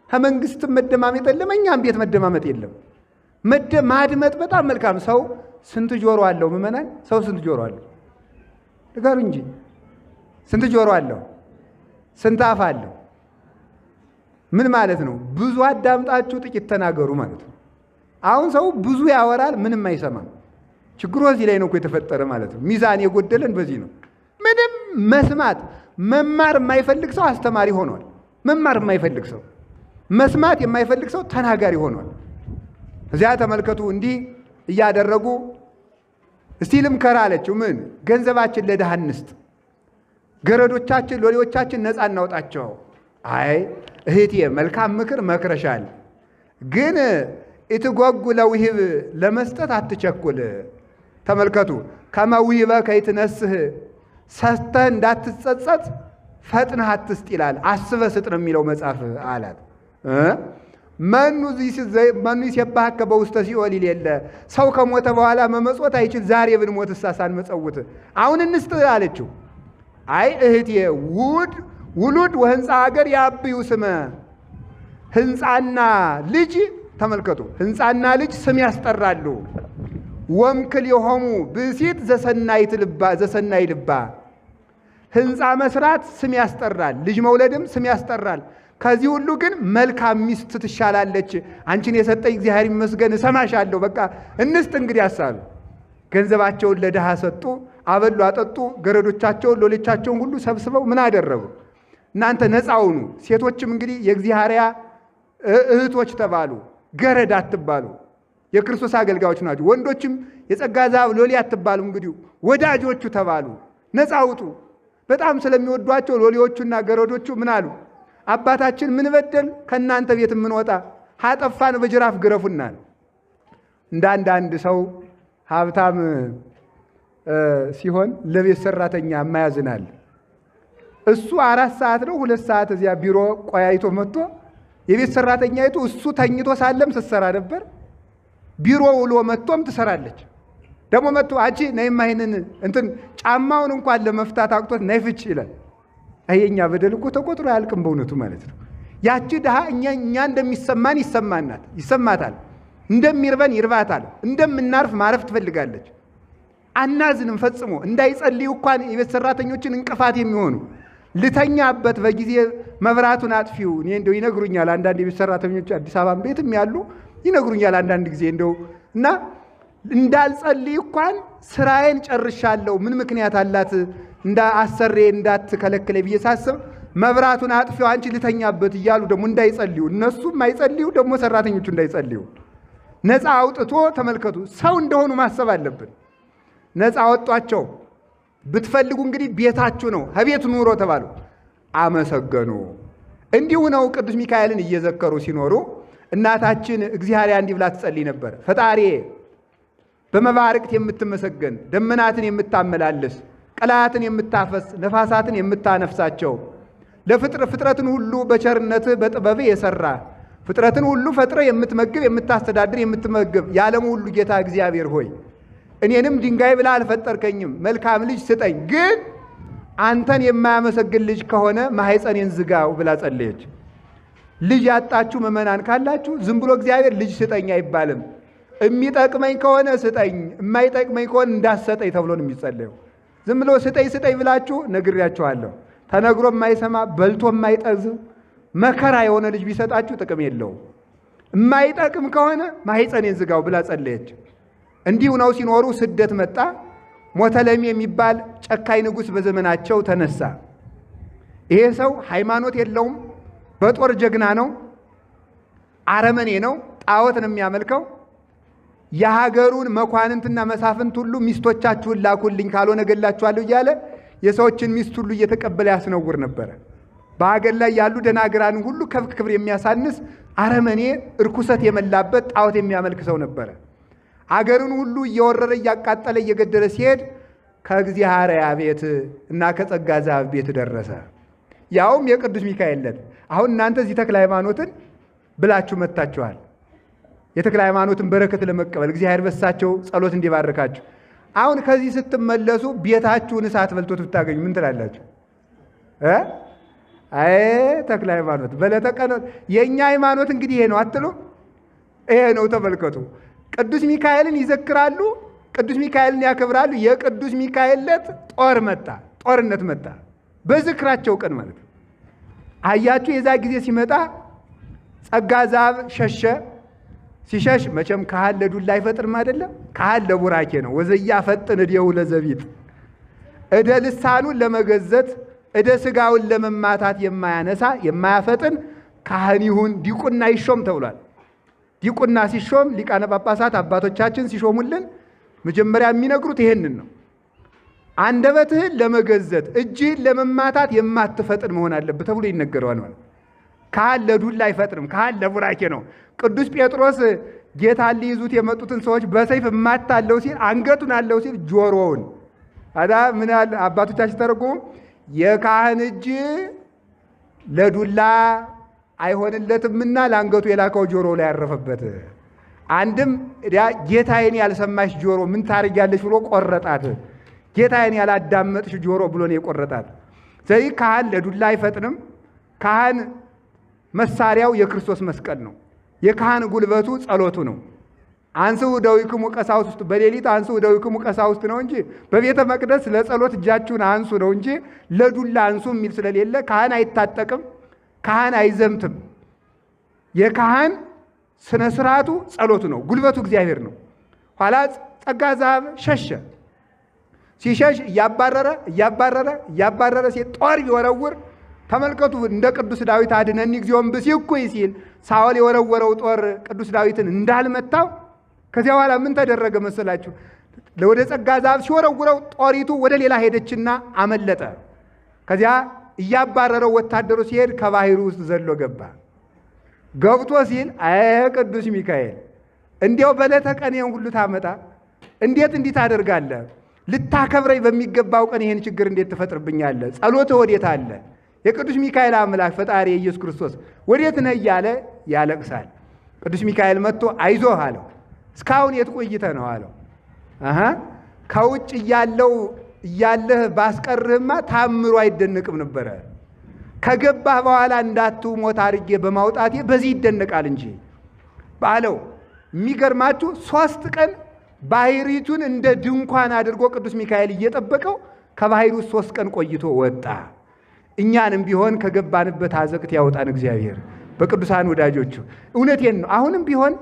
ከመንግስትም መደማመጥ የለም፣ እኛም ቤት መደማመጥ የለም። ማድመጥ በጣም መልካም። ሰው ስንት ጆሮ አለው? ምእመናን፣ ሰው ስንት ጆሮ አለው? ንገሩ እንጂ ስንት ጆሮ አለው? ስንት አፍ አለው? ምን ማለት ነው? ብዙ አዳምጣችሁ ጥቂት ተናገሩ ማለት ነው። አሁን ሰው ብዙ ያወራል፣ ምንም አይሰማም። ችግሩ እዚህ ላይ ነው እኮ የተፈጠረ ማለት ነው። ሚዛን የጎደለን በዚህ ነው። ምንም መስማት መማር የማይፈልግ ሰው አስተማሪ ሆኗል። መማር የማይፈልግ ሰው፣ መስማት የማይፈልግ ሰው ተናጋሪ ሆኗል። እዚያ ተመልከቱ። እንዲህ እያደረጉ እስቲ ልምከር አለችው። ምን? ገንዘባችን ለድሃ እንስጥ፣ ገረዶቻችን ሎሌዎቻችን ነፃ እናውጣቸው። አይ እህቴ መልካም ምክር መክረሻል፣ ግን ኢትጓጉ ለውሂብ ለመስጠት አትቸኩል። ተመልከቱ። ከመውሂበ ከይትነስህ ሰጥተህ እንዳትጸጸት ፈጥነህ አትስጥ ይላል። አስበህ ስጥ ነው የሚለው መጽሐፍ አላት። መኑ ይሴባህከ በውስተ ሲኦል ይሌለ ሰው ከሞተ በኋላ መመጽወት አይችል። ዛሬ ብንሞት እሳሳን መጸውት አሁን እንስጥ አለችው። አይ እህቴ ውሉድ ወህንፃ ሀገር ያብዩ ስመ ህንፃና ልጅ ተመልከቱ። ህንፃና ልጅ ስም ያስጠራሉ። ወምክል የሆሙ ብእሲት ዘሰናይ ልባ ህንፃ መስራት ስም ያስጠራል፣ ልጅ መውለድም ስም ያስጠራል። ከዚህ ሁሉ ግን መልካም ሚስት ትሻላለች። አንቺን የሰጠኝ እግዚአብሔር ይመስገን፣ እሰማሻለሁ፣ በቃ እንስጥ እንግዲህ አሳሉ። ገንዘባቸውን ለድሃ ሰጡ፣ አበሉ፣ አጠጡ። ገረዶቻቸውን ሎሌቻቸውን ሁሉ ሰብስበው ምን አደረጉ? እናንተ ነፃ ሁኑ። ሴቶችም እንግዲህ የእግዚአብሔር እህቶች ተባሉ፣ ገረድ አትባሉ፣ የክርስቶስ አገልጋዮች ናቸው። ወንዶችም የጸጋ ዛብ ሎሌ አትባሉ፣ እንግዲህ ወዳጆቹ ተባሉ። ነፃ ውጡ። በጣም ስለሚወዷቸው ሎሌዎቹና ገረዶቹ ምን አሉ? አባታችን ምን በደል ከእናንተ ቤት የምንወጣ ሀጠፋን በጅራፍ ግረፉናል። አንድ ሰው ሀብታም ሲሆን ለቤት ሰራተኛ የማያዝናል። እሱ 4 ሰዓት ነው 2 ሰዓት እዚያ ቢሮ ቆያይቶ መጥቶ የቤት ሰራተኛይቱ እሱ ተኝቶ ሳለም ስትሰራ ነበር። ቢሮ ውሎ መጥቶም ትሰራለች። ደግሞ መጥቶ አንቺ ነይማ ይሄንን እንትን ጫማውን እንኳን ለመፍታት አቅቶት ነይፍች ይላል። አየኛ በደል እኮ ተቆጥሮ አያልቅም በእውነቱ ማለት ነው። ያቺ ድሃ እኛ እንደሚሰማን ይሰማታል፣ እንደሚርበን ይርባታል፣ እንደምናርፍ ማረፍ ትፈልጋለች። አናዝንም ፈጽሞ። እንዳይጸልዩ እንኳን የቤት ሰራተኞችን እንቅፋት የሚሆኑ ልተኛበት በጊዜ መብራቱን አጥፊው እኔ እንደው ይነግሩኛል። አንዳንድ የቤት ሰራተኞች አዲስ አበባ ቤትም ያሉ ይነግሩኛል አንዳንድ ጊዜ እንደው እና እንዳልጸልይ እንኳን ስራዬን ጨርሻለሁ፣ ምን ምክንያት አላት እንዳ አሰሬ እንዳትከለክለ ብዬ ሳስብ መብራቱን አጥፊው አንቺ ልተኛበት እያሉ ደግሞ እንዳይጸልዩ እነሱም አይጸልዩ ደግሞ ሰራተኞቹ እንዳይጸልዩ ነፃ አውጥቶ ተመልከቱ። ሰው እንደሆኑ ማሰብ አለብን። ነፃ አወጧቸው። ብትፈልጉ እንግዲህ ቤታችሁ ነው፣ ከቤት ኑሮ ተባሉ። አመሰገኑ። እንዲሁ ነው ቅዱስ ሚካኤልን እየዘከሩ ሲኖሩ እናታችን እግዚአብሔር እንዲህ ብላ ትጸልይ ነበር። ፈጣሪ በመባረክት የምትመሰገን ደመናትን የምታመላልስ ቀላያትን የምታፈስ ነፋሳትን የምታነፍሳቸው ለፍጥረትን ሁሉ በቸርነት በጥበብ የሰራ ፍጥረትን ሁሉ ፈጥረ የምትመግብ የምታስተዳድር የምትመግብ የዓለሙ ሁሉ ጌታ እግዚአብሔር ሆይ እኔንም ድንጋይ ብላ አልፈጠርከኝም፣ መልካም ልጅ ስጠኝ። ግን አንተን የማያመሰግን ልጅ ከሆነ ማህፀኔን ዝጋው ብላ ጸለየች። ልጅ ያጣችሁ ምእመናን ካላችሁ ዝም ብሎ እግዚአብሔር ልጅ ስጠኝ አይባልም። የሚጠቅመኝ ከሆነ ስጠኝ፣ የማይጠቅመኝ ከሆነ እንዳሰጠኝ ተብሎ ነው የሚጸለየው። ዝም ብሎ ስጠኝ ስጠኝ ብላችሁ ነግሬያችኋለሁ። ተነግሮ የማይሰማ በልቶ የማይጠግብ መከራ የሆነ ልጅ ቢሰጣችሁ ጥቅም የለውም። የማይጠቅም ከሆነ ማህፀኔን ዝጋው ብላ ጸለየች። እንዲሁ ነው ሲኖሩ ስደት መጣ። ሞተለሚ የሚባል ጨካኝ ንጉሥ በዘመናቸው ተነሳ። ይሄ ሰው ሃይማኖት የለውም፣ በጦር ጀግና ነው፣ አረመኔ ነው፣ ጣዖት ነው የሚያመልከው። የሀገሩን መኳንንትና መሳፍንት ሁሉ ሚስቶቻችሁን ላኩልኝ ካልሆነ ገላችኋለሁ እያለ የሰዎችን ሚስት ሁሉ እየተቀበለ ያስነውር ነበረ። በሀገር ላይ ያሉ ደናግራን ሁሉ ክብር የሚያሳንስ አረመኔ፣ እርኩሰት የመላበት ጣዖት የሚያመልክ ሰው ነበረ። አገርን ሁሉ እየወረረ እያቃጠለ እየገደለ ሲሄድ ከእግዚአብሔር ቤት እና ከጸጋ ዛብ ቤት ደረሰ። ያውም የቅዱስ ሚካኤል ዕለት። አሁን እናንተ እዚህ ተክለ ሃይማኖትን ብላችሁ መጥታችኋል። የተክለ ሃይማኖትን በረከት ለመቀበል እግዚአብሔር በሳቸው ጸሎት እንዲባርካችሁ። አሁን ከዚህ ስትመለሱ ቤታችሁን እሳት በልቶት ብታገኙ ምን ትላላችሁ? አይ ተክለ ሃይማኖት በለተቀነ የኛ ሃይማኖት እንግዲህ ይሄ ነው አትሉ? ይሄ ነው ተመልከቱ። ቅዱስ ሚካኤልን ይዘክራሉ፣ ቅዱስ ሚካኤልን ያከብራሉ። የቅዱስ ሚካኤል ዕለት ጦር መጣ፣ ጦርነት መጣ በዝክራቸው ቀን ማለት ነው። አያችሁ የዛ ጊዜ ሲመጣ ጸጋ ዛብ ሸሸ። ሲሸሽ መቼም ካህን ለዱላ አይፈጥርም አይደለም፣ ካህን ለቡራኬ ነው። ወዘያ ፈጥን እዴው ለዘቢጥ እደ ልሳኑን ለመገዘት እደ ስጋውን ለመማታት የማያነሳ የማያፈጥን ካህን ይሁን ዲቁና ይሾም ተብሏል። ዲቁና ሲሾም ሊቃነ ጳጳሳት አባቶቻችን ሲሾሙልን መጀመሪያ የሚነግሩት ይሄንን ነው። አንደበትህን ለመገዘት እጅህን ለመማታት የማትፈጥን መሆን አለበት ተብሎ ይነገረዋል ማለት። ካህን ለዱላ አይፈጥንም፣ ካህን ለቡራኬ ነው። ቅዱስ ጴጥሮስ ጌታን ሊይዙት የመጡትን ሰዎች በሰይፍ እማታለው ሲል አንገቱን አለው ሲል ጆሮውን አዳ ምን ያህል አባቶቻችን ተረጎሙ። የካህን እጅ ለዱላ አይሆንለትምና ለአንገቱ የላከው ጆሮ ላይ ያረፈበት። አንድም ጌታዬን ያልሰማሽ ጆሮ ምን ታርጊያለሽ ብሎ ቆረጣት። ጌታዬን ያላዳመጥሽ ጆሮ ብሎ ነው የቆረጣት። ስለዚህ ካህን ለዱላ አይፈጥንም። ካህን መሳሪያው የክርስቶስ መስቀል ነው። የካህን ጉልበቱ ጸሎቱ ነው። አንስኡ እደዊክሙ ቀሳውስት፣ በሌሊት አንስኡ እደዊክሙ ቀሳውስት ነው እንጂ በቤተ መቅደስ ለጸሎት እጃችሁን አንሱ ነው እንጂ ለዱላ አንሱ የሚል ስለሌለ ካህን አይታጠቅም፣ ካህን አይዘምትም። የካህን ስነ ስርዓቱ ጸሎቱ ነው፣ ጉልበቱ እግዚአብሔር ነው። ኋላ ጸጋ ዛብ ሸሸ። ሲሸሽ እያባረረ ሲል ጦር ቢወረውር ተመልከቱ። እንደ ቅዱስ ዳዊት አድነኒ እግዚኦም ብእሲኩይ ሲል ሳኦል የወረወረው ጦር ቅዱስ ዳዊትን እንዳልመታው ከዚያ በኋላ ምን ተደረገ መሰላችሁ? ወደ ጸጋ ዛብ ሲወረውረው ጦሪቱ ወደ ሌላ ሄደችና አመለጠ። ከዚያ እያባረረው ወታደሩ ሲሄድ ከባህሩ ውስጥ ዘሎ ገባ። ገብቶ ሲል አይ ቅዱስ ሚካኤል እንዲያው በዕለተ ቀን ይሄን ሁሉ ታመጣ እንዴት እንዲህ ታደርጋለህ? ልታከብረኝ በሚገባው ቀን ይሄን ችግር እንዴት ትፈጥርብኛለህ? ጸሎትህ ወዴት አለ? የቅዱስ ሚካኤል አምላክ ፈጣሪ ኢየሱስ ክርስቶስ ወዴት ነህ እያለ ያለቅሳል። ቅዱስ ሚካኤል መጥቶ አይዞህ አለው። እስካሁን የት ቆይተህ ነው አለው። ከውጭ እያለህ ባስቀርህማ ታምሮ አይደነቅም ነበረ። ከገባህ በኋላ እንዳትሞት አድርጌ በማውጣቴ በዚህ ይደነቃል እንጂ ባለው። የሚገርማችሁ 3 ቀን ባህሪቱን እንደ ድንኳን አድርጎ ቅዱስ ሚካኤል እየጠበቀው ከባህሩ 3 ቀን ቆይቶ ወጣ። እኛንም ቢሆን ከገባንበት አዘቅት ያወጣን እግዚአብሔር በቅዱሳን ወዳጆቹ። እውነቴን ነው። አሁንም ቢሆን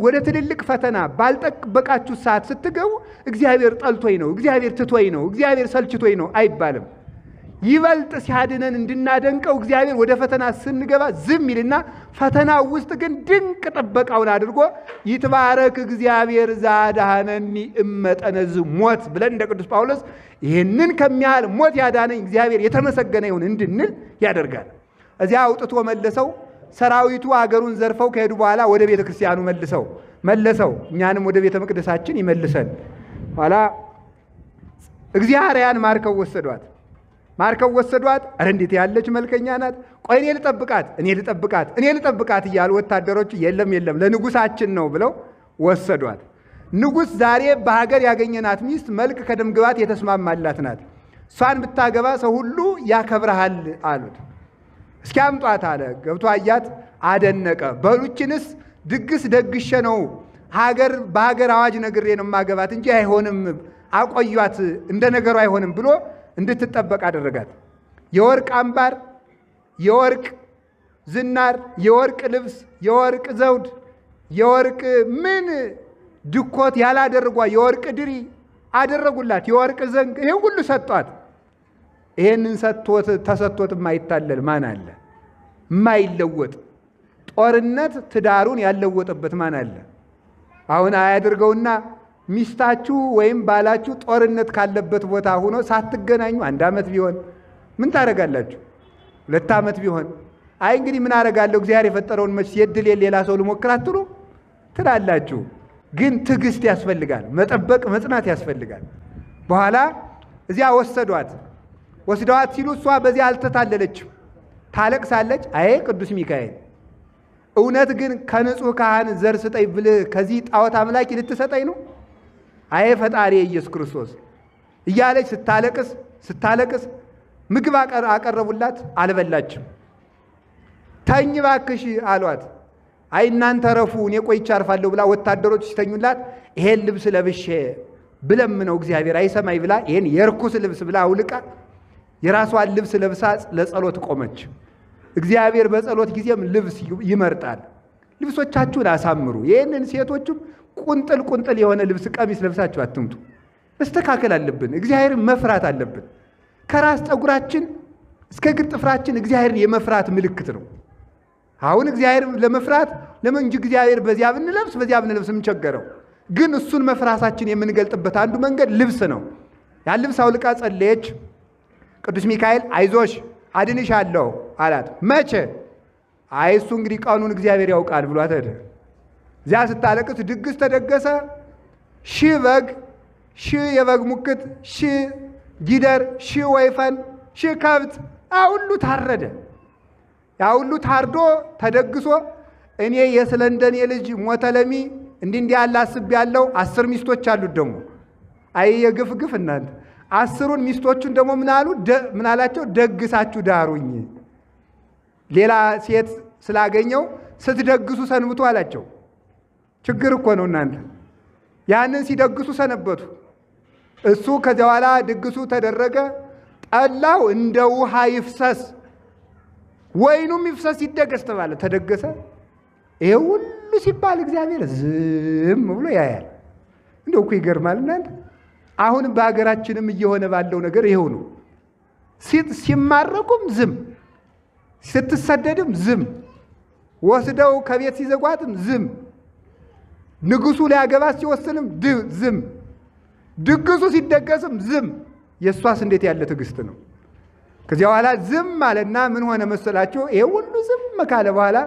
ወደ ትልልቅ ፈተና ባልጠበቃችሁ ሰዓት ስትገቡ እግዚአብሔር ጠልቶኝ ነው፣ እግዚአብሔር ትቶኝ ነው፣ እግዚአብሔር ሰልችቶኝ ነው አይባልም። ይበልጥ ሲያድነን እንድናደንቀው እግዚአብሔር ወደ ፈተና ስንገባ ዝም ይልና ፈተናው ውስጥ ግን ድንቅ ጥበቃውን አድርጎ ይትባረክ እግዚአብሔር ዘአድኀነኒ እመጠነዝ ሞት ብለን እንደ ቅዱስ ጳውሎስ ይህንን ከሚያህል ሞት ያዳነኝ እግዚአብሔር የተመሰገነ ይሁን እንድንል ያደርጋል። እዚያ አውጥቶ መለሰው። ሰራዊቱ አገሩን ዘርፈው ከሄዱ በኋላ ወደ ቤተ ክርስቲያኑ መለሰው። እኛንም ወደ ቤተ መቅደሳችን ይመልሰን። ኋላ እግዚአብሔርን ማርከው ወሰዷት። ኧረ እንዴት ያለች መልከኛ ናት! ቆይ እኔ ልጠብቃት እያሉ ወታደሮች የለም ለንጉሳችን ነው ብለው ወሰዷት። ንጉሥ ዛሬ በሀገር ያገኘናት ሚስት መልክ ከደምግባት የተስማማላት ናት። እሷን ብታገባ ሰው ሁሉ ያከብረሃል አሉት። እስኪ አምጧት አለ። ገብቶ አያት፣ አደነቀ። በሉችንስ ድግስ ደግሼ ነው በሀገር አዋጅ ነግሬ ነው ማገባት እንጂ አይሆንም፣ አቆዩት፣ እንደ ነገሩ አይሆንም ብሎ እንድትጠበቅ አደረጋት። የወርቅ አምባር፣ የወርቅ ዝናር፣ የወርቅ ልብስ፣ የወርቅ ዘውድ፣ የወርቅ ምን ድኮት ያላደረጓ የወርቅ ድሪ አደረጉላት፣ የወርቅ ዘንግ፣ ይሄ ሁሉ ሰጧት። ይሄንን ተሰጥቶት የማይታለል ማን አለ? የማይለወጥ ጦርነት ትዳሩን ያለወጠበት ማን አለ? አሁን አያድርገውና ሚስታችሁ ወይም ባላችሁ ጦርነት ካለበት ቦታ ሆኖ ሳትገናኙ 1 ዓመት ቢሆን ምን ታረጋላችሁ? 2 ዓመት ቢሆን አይ እንግዲህ ምን አረጋለሁ እግዚአብሔር የፈጠረውን መች የድል ሌላ ሰው ልሞክራት ትላላችሁ። ግን ትዕግስት ያስፈልጋል፣ መጠበቅ መጽናት ያስፈልጋል። በኋላ እዚያ ወስደዋት ሲሉ እሷ በዚያ አልተታለለችም፣ ታለቅሳለች። አይ ቅዱስ ሚካኤል እውነት ግን ከንጹሕ ካህን ዘር ስጠኝ ብልህ ከዚህ ጣዖት አምላኪ ልትሰጠኝ ነው? አይ ፈጣሪ ኢየሱስ ክርስቶስ እያለች ስታለቅስ ምግብ አቀረቡላት፣ አልበላችም። ተኝ ባክሽ አሏት። አይ እናንተ ረፉ እኔ ቆይቼ አርፋለሁ ብላ ወታደሮች ሲተኙላት ይሄን ልብስ ለብሼ ብለምነው እግዚአብሔር አይሰማኝ ብላ ይሄን የርኩስ ልብስ ብላ አውልቃ የራሷን ልብስ ለብሳ ለጸሎት ቆመች። እግዚአብሔር በጸሎት ጊዜም ልብስ ይመርጣል። ልብሶቻችሁን አሳምሩ። ይህንን ሴቶችም ቁንጥል የሆነ ልብስ ቀሚስ ለብሳችሁ አትምጡ። መስተካከል አለብን። እግዚአብሔርን መፍራት አለብን። ከራስ ፀጉራችን እስከ እግር ጥፍራችን እግዚአብሔርን የመፍራት ምልክት ነው። አሁን እግዚአብሔርን ለመፍራት ለመንጂ እግዚአብሔር በዚያ ብንለብስ ምን ቸገረው? ግን እሱን መፍራታችን የምንገልጥበት አንዱ መንገድ ልብስ ነው። ያን ልብስ አውልቃ ጸለየች። ቅዱስ ሚካኤል አይዞሽ አድንሻለሁ አላት። መቼ? አይ እሱ እንግዲህ ቀኑን እግዚአብሔር ያውቃል ብሏት ሄደ። እዚያ ስታለቅስ ድግስ ተደገሰ። 1000 በግ፣ 1000 የበግ ሙክት፣ 1000 ጊደር፣ 1000 ወይፈን፣ 1000 ከብት ሁሉ ታረደ። ያ ሁሉ ታርዶ ተደግሶ እኔ የስለንደኔ ልጅ ሞተለሚ እንዲህ ያለ አስቤያለሁ። 10 ሚስቶች አሉት ደግሞ። አይ የግፍ እናንተ 10ሩን ሚስቶቹን ደግሞ ምን አላቸው? ደግሳችሁ ዳሩኝ። ሌላ ሴት ስላገኘው ስትደግሱ ሰንብቱ አላቸው። ችግር እኮ ነው እናንተ። ያንን ሲደግሱ ሰነበቱ። እሱ ከዚያ በኋላ ድግሱ ተደረገ። ጠላው እንደ ውሃ ይፍሰስ፣ ወይኑም ይፍሰስ ይደገስ ተባለ። ተደገሰ። ይሄ ሁሉ ሲባል እግዚአብሔር ዝም ብሎ ያያል። እንደው እኮ ይገርማል እናንተ። አሁን በሀገራችንም እየሆነ ባለው ነገር ይሄው ነው። ሲማረኩም ዝም፣ ስትሰደድም ዝም፣ ወስደው ከቤት ሲዘጓትም ዝም፣ ንጉሱ ሊያገባት ሲወስንም ዝም፣ ድግሱ ሲደገስም ዝም። የእሷስ እንዴት ያለ ትዕግስት ነው! ከዚያ በኋላ ዝም አለና ምን ሆነ መሰላችሁ? ይሄ ሁሉ ዝም ካለ በኋላ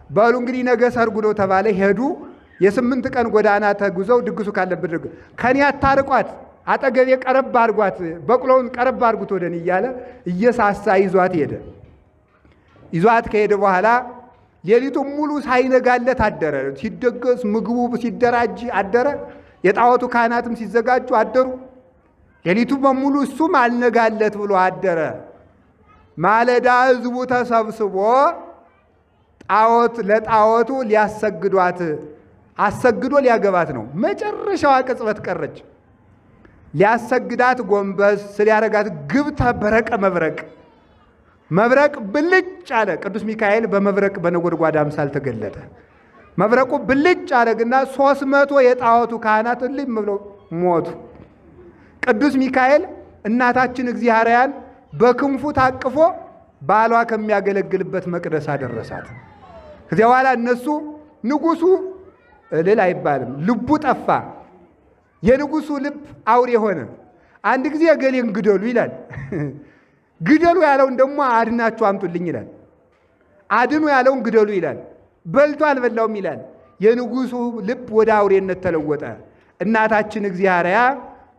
በሉ እንግዲህ ነገ ሰርጉ ነው ተባለ። ሄዱ። የ8 ቀን ጎዳና ተጉዘው ድግሱ ካለበት ከኔ አታርቋት፣ አጠገቤ ቀረብ አድርጓት፣ በቅሎውን ቀረብ አድርጉት ወደኔ እያለ እየሳሳ ይዟት ሄደ። ይዟት ከሄደ በኋላ ሌሊቱን ሙሉ ሳይነጋለት አደረ። ሲደገስ ምግቡ ሲደራጅ አደረ። የጣዖቱ ካህናትም ሲዘጋጁ አደሩ። ሌሊቱ በሙሉ እሱም አልነጋለት ብሎ አደረ። ማለዳ ሕዝቡ ተሰብስቦ ለጣዖቱ ሊያሰግዷት አሰግዶ ሊያገባት ነው። መጨረሻዋ ቅጽበት ቀረች። ሊያሰግዳት ጎንበስ ሊያረጋት ግብታ በረቀ መብረቅ ብልጭ አለ። ቅዱስ ሚካኤል በመብረቅ በነጎድጓድ አምሳል ተገለጠ። መብረቁ ብልጭ አለግና 300 የጣዖቱ ካህናት እልም ብለው ሞቱ። ቅዱስ ሚካኤል እናታችን እግዚአብሔርን በክንፉ ታቅፎ ባሏ ከሚያገለግልበት መቅደስ አደረሳት። ከዚያ በኋላ እነሱ ንጉሱ እልል አይባልም ልቡ ጠፋ። የንጉሱ ልብ አውሬ ሆነ። አንድ ጊዜ ገሌን ግደሉ ይላል። ግደሉ ያለውን ደግሞ አድናችሁ አምጡልኝ ይላል። አድኑ ያለውን ግደሉ ይላል። በልቶ አልበላውም ይላል። የንጉሱ ልብ ወደ አውሬነት ተለወጠ። እናታችን እግዚአርያ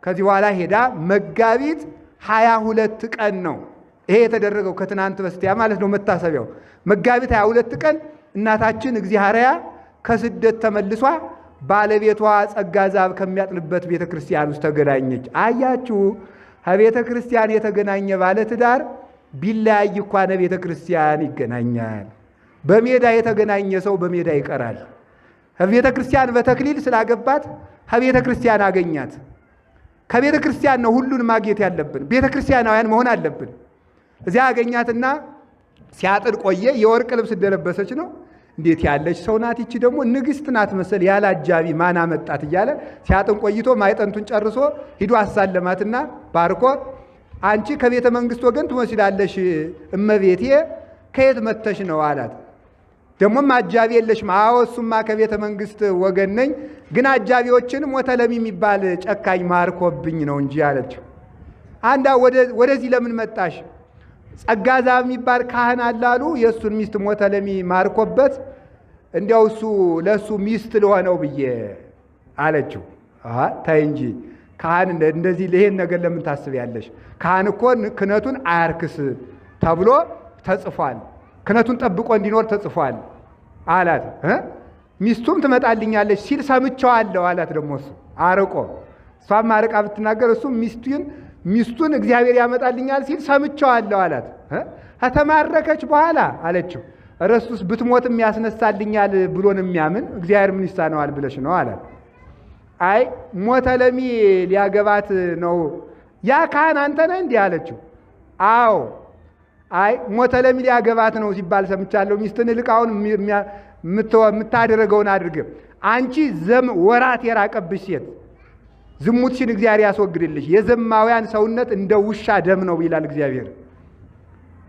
ከዚህ በኋላ ሄዳ መጋቢት 22 ቀን ነው ይሄ የተደረገው፣ ከትናንት በስቲያ ማለት ነው መታሰቢያው። መጋቢት 22 ቀን እናታችን እግዚአርያ ከስደት ተመልሷ ባለቤቷ ጸጋ ዛብ ከሚያጥንበት ቤተክርስቲያን ውስጥ ተገናኘች። አያችሁ፣ ከቤተ ክርስቲያን የተገናኘ ባለ ትዳር ቢለያይ እንኳን ቤተ ክርስቲያን ይገናኛል። በሜዳ የተገናኘ ሰው በሜዳ ይቀራል። ከቤተ ክርስቲያን በተክሊል ስላገባት ከቤተ ክርስቲያን አገኛት። ከቤተ ክርስቲያን ነው ሁሉን ማግኘት ያለብን። ቤተ ክርስቲያናውያን መሆን አለብን። እዚያ አገኛትና ሲያጥን ቆየ። የወርቅ ልብስ እንደለበሰች ነው። እንዴት ያለች ሰው ናት! ይቺ ደግሞ ንግስት ናት መሰል፣ ያለ አጃቢ ማን አመጣት እያለ ሲያጥን ቆይቶ ማይጠንቱን ጨርሶ ሂዶ አሳለማትና ባርኮ አንቺ ከቤተ መንግስት ወገን ትመስላለሽ እመቤቴ፣ ከየት መተሽ ነው አላት። ደግሞም አጃቢ የለሽም? አዎ እሱማ ከቤተ መንግስት ወገን ነኝ፣ ግን አጃቢዎችን ሞተለሚ የሚባል ጨካኝ ማርኮብኝ ነው እንጂ አለችው። አንዳ ወደዚህ ለምን መጣሽ? ጸጋ ዛብ የሚባል ካህን አላሉ፣ የእሱን ሚስት ሞተለሚ ማርኮበት እንዲያው እሱ ለእሱ ሚስት ለሆነው ብዬ አለችው። ታይ እንጂ ካህን እንደዚህ ይሄን ነገር ለምን ታስቢያለሽ? ካህን እኮ ክህነቱን አያርክስ ተብሎ ተጽፏል። ክህነቱን ጠብቆ እንዲኖር ተጽፏል አላት። ሚስቱም ትመጣልኛለች ሲል ሰምቼዋለሁ አላት። ደግሞ እሱ አርቆ እሷም አርቃ ብትናገር እሱም ሚስቱን እግዚአብሔር ያመጣልኛል ሲል ሰምቼዋለሁ አላት። ከተማረከች በኋላ አለችው እረሱስ ብትሞትም ያስነሳልኛል ብሎን የሚያምን እግዚአብሔር ምን ይሳነዋል ብለሽ ነው አላት። አይ ሞተለሚ ሊያገባት ነው ያ ካህን አንተ ነህ እንዲህ አለችው። አዎ አይ ሞተለሚ ሊያገባት ነው ሲባል ሰምቻለሁ። ሚስትን ልቃውን የምታደርገውን አድርግ። አንቺ ወራት የራቀብሽ ሴት ዝሙትሽን እግዚአብሔር ያስወግድልሽ። የዘማውያን ሰውነት እንደ ውሻ ደም ነው ይላል እግዚአብሔር።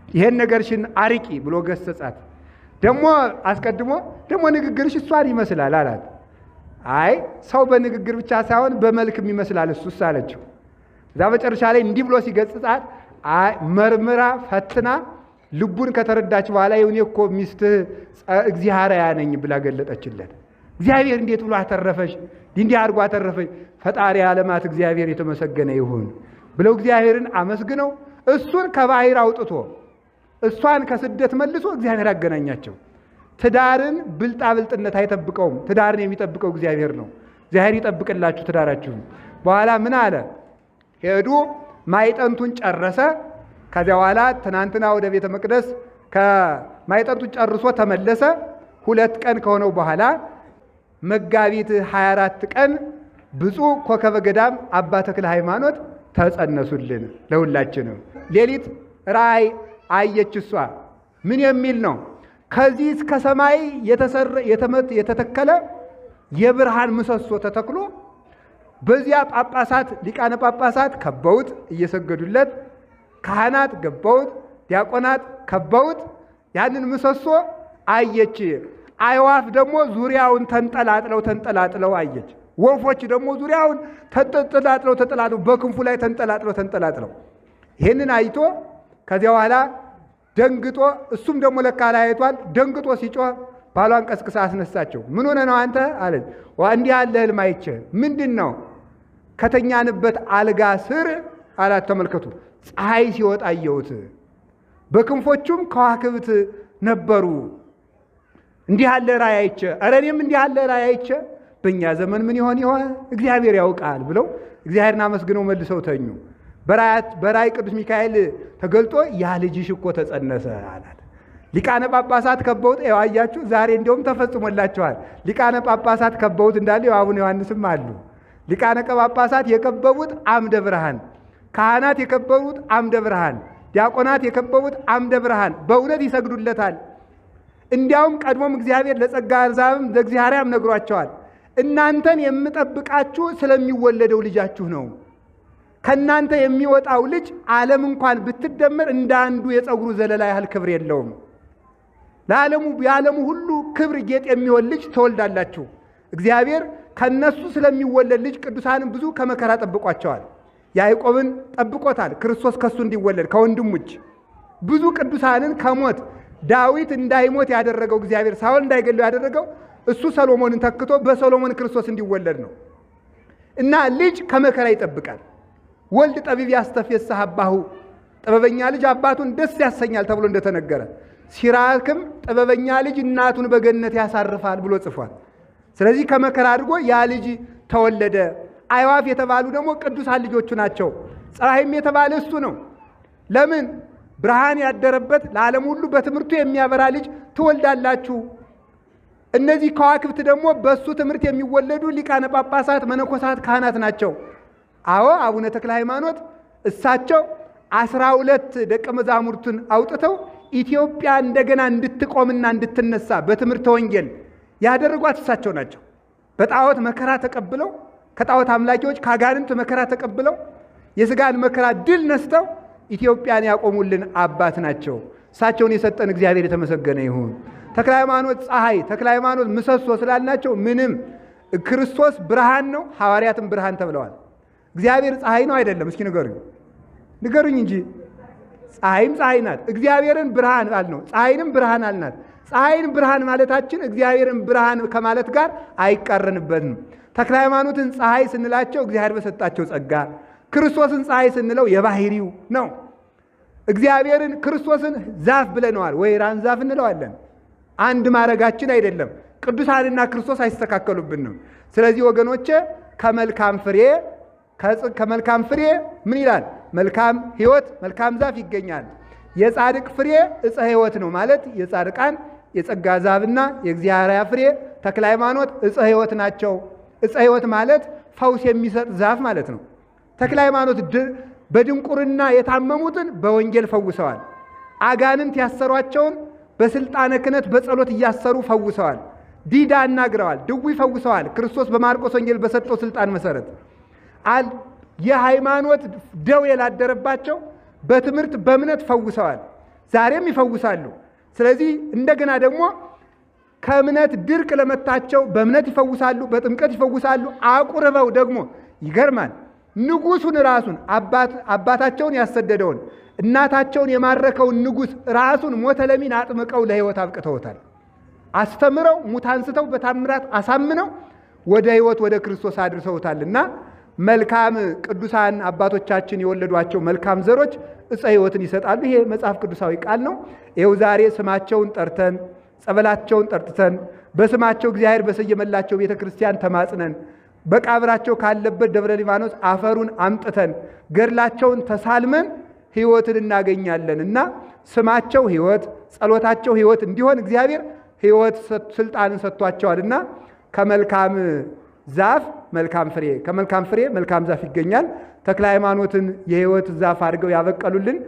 ይሄን ነገርሽን አርቂ ብሎ ገሰጻት። ደግሞ አስቀድሞ ደግሞ ንግግርሽ እሷን ይመስላል አላት። አይ ሰው በንግግር ብቻ ሳይሆን በመልክም ይመስላል እሱስ አለችው። እዛ መጨረሻ ላይ እንዲህ ብሎ ሲገጽጻት መርምራ ፈትና ልቡን ከተረዳች በኋላ እኔ እኮ ሚስትህ እግዚአርያ ነኝ ብላ ገለጠችለት። እግዚአብሔር እንዴት ብሎ አተረፈሽ? እንዲህ አድርጎ አተረፈሽ። ፈጣሪ ዓለማት እግዚአብሔር የተመሰገነ ይሁን ብለው እግዚአብሔርን አመስግነው እሱን ከባህር አውጥቶ እሷን ከስደት መልሶ እግዚአብሔር አገናኛቸው። ትዳርን ብልጣብልጥነት አይጠብቀውም። ትዳርን የሚጠብቀው እግዚአብሔር ነው። እግዚአብሔር ይጠብቅላችሁ ትዳራችሁን። በኋላ ምን አለ? ሄዱ ማይጠንቱን ጨረሰ። ከዚያ በኋላ ትናንትና ወደ ቤተ መቅደስ ከማይጠንቱን ጨርሶ ተመለሰ። 2 ቀን ከሆነው በኋላ መጋቢት 24 ቀን ብፁዕ ኮከበ ገዳም አባ ተክለ ሃይማኖት ተጸነሱልን ለሁላችንም። ሌሊት ራእይ አየች። እሷ ምን የሚል ነው? ከዚህ እስከ ሰማይ የተተከለ የብርሃን ምሰሶ ተተክሎ በዚያ ጳጳሳት ሊቃነ ጳጳሳት ከበውት እየሰገዱለት፣ ካህናት ገባውት፣ ዲያቆናት ከበውት ያንን ምሰሶ አየች። አይዋፍ ደግሞ ዙሪያውን ተንጠላጥለው አየች። ወፎች ደግሞ ዙሪያውን ተንጠላጥለው በክንፉ ላይ ተንጠላጥለው ይህንን አይቶ ከዚያ በኋላ ደንግጦ እሱም ደግሞ ለካ ላይ አይቷል። ደንግጦ ሲጮህ ባሏን ቀስቅሳ አስነሳቸው። ምን ሆነ ነው አንተ አለች። እንዲህ ያለ ህልም አይቼ። ምንድን ነው? ከተኛንበት አልጋ ስር አላት። ተመልከቱ፣ ፀሐይ ሲወጣ አየሁት፣ በክንፎቹም ከዋክብት ነበሩ። እንዲህ ያለ ራእይ አይቼ፣ ኧረ እኔም እንዲህ ያለ ራእይ አይቼ፣ በእኛ ዘመን ምን ይሆን እግዚአብሔር ያውቃል ብለው እግዚአብሔርን አመስግነው መልሰው ተኙ። በራእይ ቅዱስ ሚካኤል ተገልጦ ያ ልጅሽ እኮ ተጸነሰ አላት። ሊቃነ ጳጳሳት ከበውት አያችሁ፣ ዛሬ እንዲያውም ተፈጽሞላቸዋል። ሊቃነ ጳጳሳት ከበውት እንዳለ አቡነ ዮሐንስም አሉ። ሊቃነ ጳጳሳት የከበቡት አምደ ብርሃን፣ ካህናት የከበቡት አምደ ብርሃን፣ ዲያቆናት የከበቡት አምደ ብርሃን በእውነት ይሰግዱለታል። እንዲያውም ቀድሞም እግዚአብሔር ለጸጋ ዛብም ለእግዚአብሔርም ነግሯቸዋል። እናንተን የምጠብቃችሁ ስለሚወለደው ልጃችሁ ነው። ከእናንተ የሚወጣው ልጅ ዓለም እንኳን ብትደመር እንደ አንዱ የፀጉሩ ዘለላ ያህል ክብር የለውም። የዓለሙ ሁሉ ክብር ጌጥ የሚሆን ልጅ ትወልዳላችሁ። እግዚአብሔር ከነሱ ስለሚወለድ ልጅ ቅዱሳንን ብዙ ከመከራ ጠብቋቸዋል። ያዕቆብን ጠብቆታል። ክርስቶስ ከሱ እንዲወለድ ከወንድሙ እጅ ብዙ ቅዱሳንን ከሞት ዳዊት እንዳይሞት ያደረገው እግዚአብሔር ሳኦል እንዳይገለው ያደረገው እሱ ሰሎሞንን ተክቶ በሰሎሞን ክርስቶስ እንዲወለድ ነው። እና ልጅ ከመከራ ይጠብቃል። ወልድ ጠቢብ ያስተፌስሕ አባሁ፣ ጥበበኛ ልጅ አባቱን ደስ ያሰኛል ተብሎ እንደተነገረ፣ ሲራክም ጥበበኛ ልጅ እናቱን በገነት ያሳርፋል ብሎ ጽፏል። ስለዚህ ከመከራ አድርጎ ያ ልጅ ተወለደ። አዕዋፍ የተባሉ ደግሞ ቅዱሳን ልጆቹ ናቸው። ፀሐይም የተባለ እሱ ነው። ለምን? ብርሃን ያደረበት ለዓለም ሁሉ በትምህርቱ የሚያበራ ልጅ ትወልዳላችሁ። እነዚህ ከዋክብት ደግሞ በእሱ ትምህርት የሚወለዱ ሊቃነ ጳጳሳት፣ መነኮሳት፣ ካህናት ናቸው። አዎ አቡነ ተክለ ሃይማኖት እሳቸው 12 ደቀ መዛሙርቱን አውጥተው ኢትዮጵያ እንደገና እንድትቆምና እንድትነሳ በትምህርተ ወንጌል ያደረጓት እሳቸው ናቸው። በጣዖት መከራ ተቀብለው ከጣዖት አምላኪዎች ከአጋንንት መከራ ተቀብለው የሥጋን መከራ ድል ነስተው ኢትዮጵያን ያቆሙልን አባት ናቸው። እሳቸውን የሰጠን እግዚአብሔር የተመሰገነ ይሁን። ተክለ ሃይማኖት ፀሐይ፣ ተክለ ሃይማኖት ምሰሶ ስላልናቸው ምንም ክርስቶስ ብርሃን ነው፣ ሐዋርያትም ብርሃን ተብለዋል። እግዚአብሔር ፀሐይ ነው አይደለም? እስኪ ንገሩኝ እንጂ። ፀሐይም ፀሐይ ናት። እግዚአብሔርን ብርሃን አልነው፣ ፀሐይንም ብርሃን አልናት። ፀሐይን ብርሃን ማለታችን እግዚአብሔርን ብርሃን ከማለት ጋር አይቃረንበትም። ተክለ ሃይማኖትን ፀሐይ ስንላቸው እግዚአብሔር በሰጣቸው ጸጋ፣ ክርስቶስን ፀሐይ ስንለው የባህሪው ነው። እግዚአብሔርን ክርስቶስን ዛፍ ብለነዋል፣ ወይራን ዛፍ እንለዋለን። አንድ ማረጋችን አይደለም። ቅዱሳንና ክርስቶስ አይስተካከሉብንም። ስለዚህ ወገኖቼ ከመልካም ፍሬ ምን ይላል? መልካም ሕይወት፣ መልካም ዛፍ ይገኛል። የጻድቅ ፍሬ ዕፀ ሕይወት ነው ማለት የጻድቃን የጸጋ ዛፍና የእግዚአብሔር ፍሬ ተክለ ሃይማኖት ዕፀ ሕይወት ናቸው። ዕፀ ሕይወት ማለት ፈውስ የሚሰጥ ዛፍ ማለት ነው። ተክለ ሃይማኖት በድንቁርና የታመሙትን በወንጌል ፈውሰዋል። አጋንንት ያሰሯቸውን በስልጣነ ክህነት በጸሎት እያሰሩ ፈውሰዋል። ዲዳ አናግረዋል፣ ድውይ ፈውሰዋል። ክርስቶስ በማርቆስ ወንጌል በሰጠው ስልጣን መሰረት የሃይማኖት ደዌ ላደረባቸው በትምህርት በእምነት ፈውሰዋል። ዛሬም ይፈውሳሉ። ስለዚህ እንደገና ደግሞ ከእምነት ድርቅ ለመታቸው በእምነት ይፈውሳሉ፣ በጥምቀት ይፈውሳሉ። አቁርበው ደግሞ ይገርማል፣ ንጉሱን ራሱን አባታቸውን ያሰደደውን እናታቸውን የማረከውን ንጉስ ራሱን ሞተ ለሚን አጥምቀው ለሕይወት አብቅተውታል። አስተምረው ሙት አንስተው በታምራት አሳምነው ወደ ሕይወት ወደ ክርስቶስ አድርሰውታልና መልካም ቅዱሳን አባቶቻችን የወለዷቸው መልካም ዘሮች ዕፀ ሕይወትን ይሰጣሉ። ይሄ መጽሐፍ ቅዱሳዊ ቃል ነው። ይኸው ዛሬ ስማቸውን ጠርተን ጸበላቸውን ጠርጥተን በስማቸው እግዚአብሔር በሰየመላቸው ቤተ ክርስቲያን ተማጽነን በቃብራቸው ካለበት ደብረ ሊባኖስ አፈሩን አምጥተን ገድላቸውን ተሳልመን ሕይወትን እናገኛለን እና ስማቸው ሕይወት፣ ጸሎታቸው ሕይወት እንዲሆን እግዚአብሔር ሕይወት ስልጣንን ሰጥቷቸዋልና ከመልካም ዛፍ መልካም ፍሬ፣ ከመልካም ፍሬ መልካም ዛፍ ይገኛል። ተክለ ሃይማኖትን የሕይወት ዛፍ አድርገው ያበቀሉልን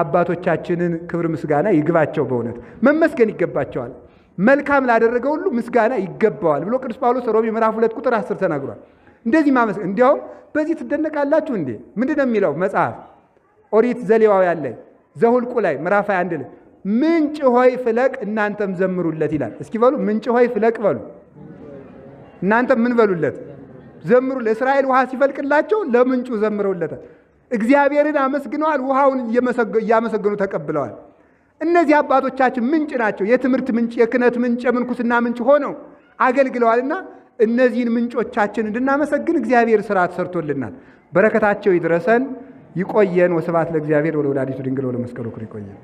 አባቶቻችንን ክብር ምስጋና ይግባቸው። በእውነት መመስገን ይገባቸዋል። መልካም ላደረገ ሁሉ ምስጋና ይገባዋል ብሎ ቅዱስ ጳውሎስ ሮሜ ምዕራፍ 2 ቁጥር 10 ተናግሯል። እንደዚህ ማመስገን እንዲያውም በዚህ ትደነቃላችሁ እንዴ? ምንድነው የሚለው መጽሐፍ? ኦሪት ዘሌዋውያን ላይ ዘሁልቁ ላይ ምዕራፍ 21 ላይ ምንጭ ሆይ ፍለቅ እናንተም ዘምሩለት ይላል። እስኪ በሉ ምንጭ ሆይ ፍለቅ በሉ። እናንተም ምን በሉለት? ዘምሩ። ለእስራኤል ውሃ ሲፈልቅላቸው ለምንጩ ዘምረውለታል። እግዚአብሔርን አመስግነዋል። ውሃውን እያመሰገኑ ተቀብለዋል። እነዚህ አባቶቻችን ምንጭ ናቸው። የትምህርት ምንጭ፣ የክህነት ምንጭ፣ የምንኩስና ምንጭ ሆነው አገልግለዋልና እነዚህን ምንጮቻችን እንድናመሰግን እግዚአብሔር ስርዓት ሰርቶልናል። በረከታቸው ይድረሰን፣ ይቆየን። ወስብሐት ለእግዚአብሔር ወለወላዲቱ ድንግል ወለመስቀሉ ክቡር። ይቆየን።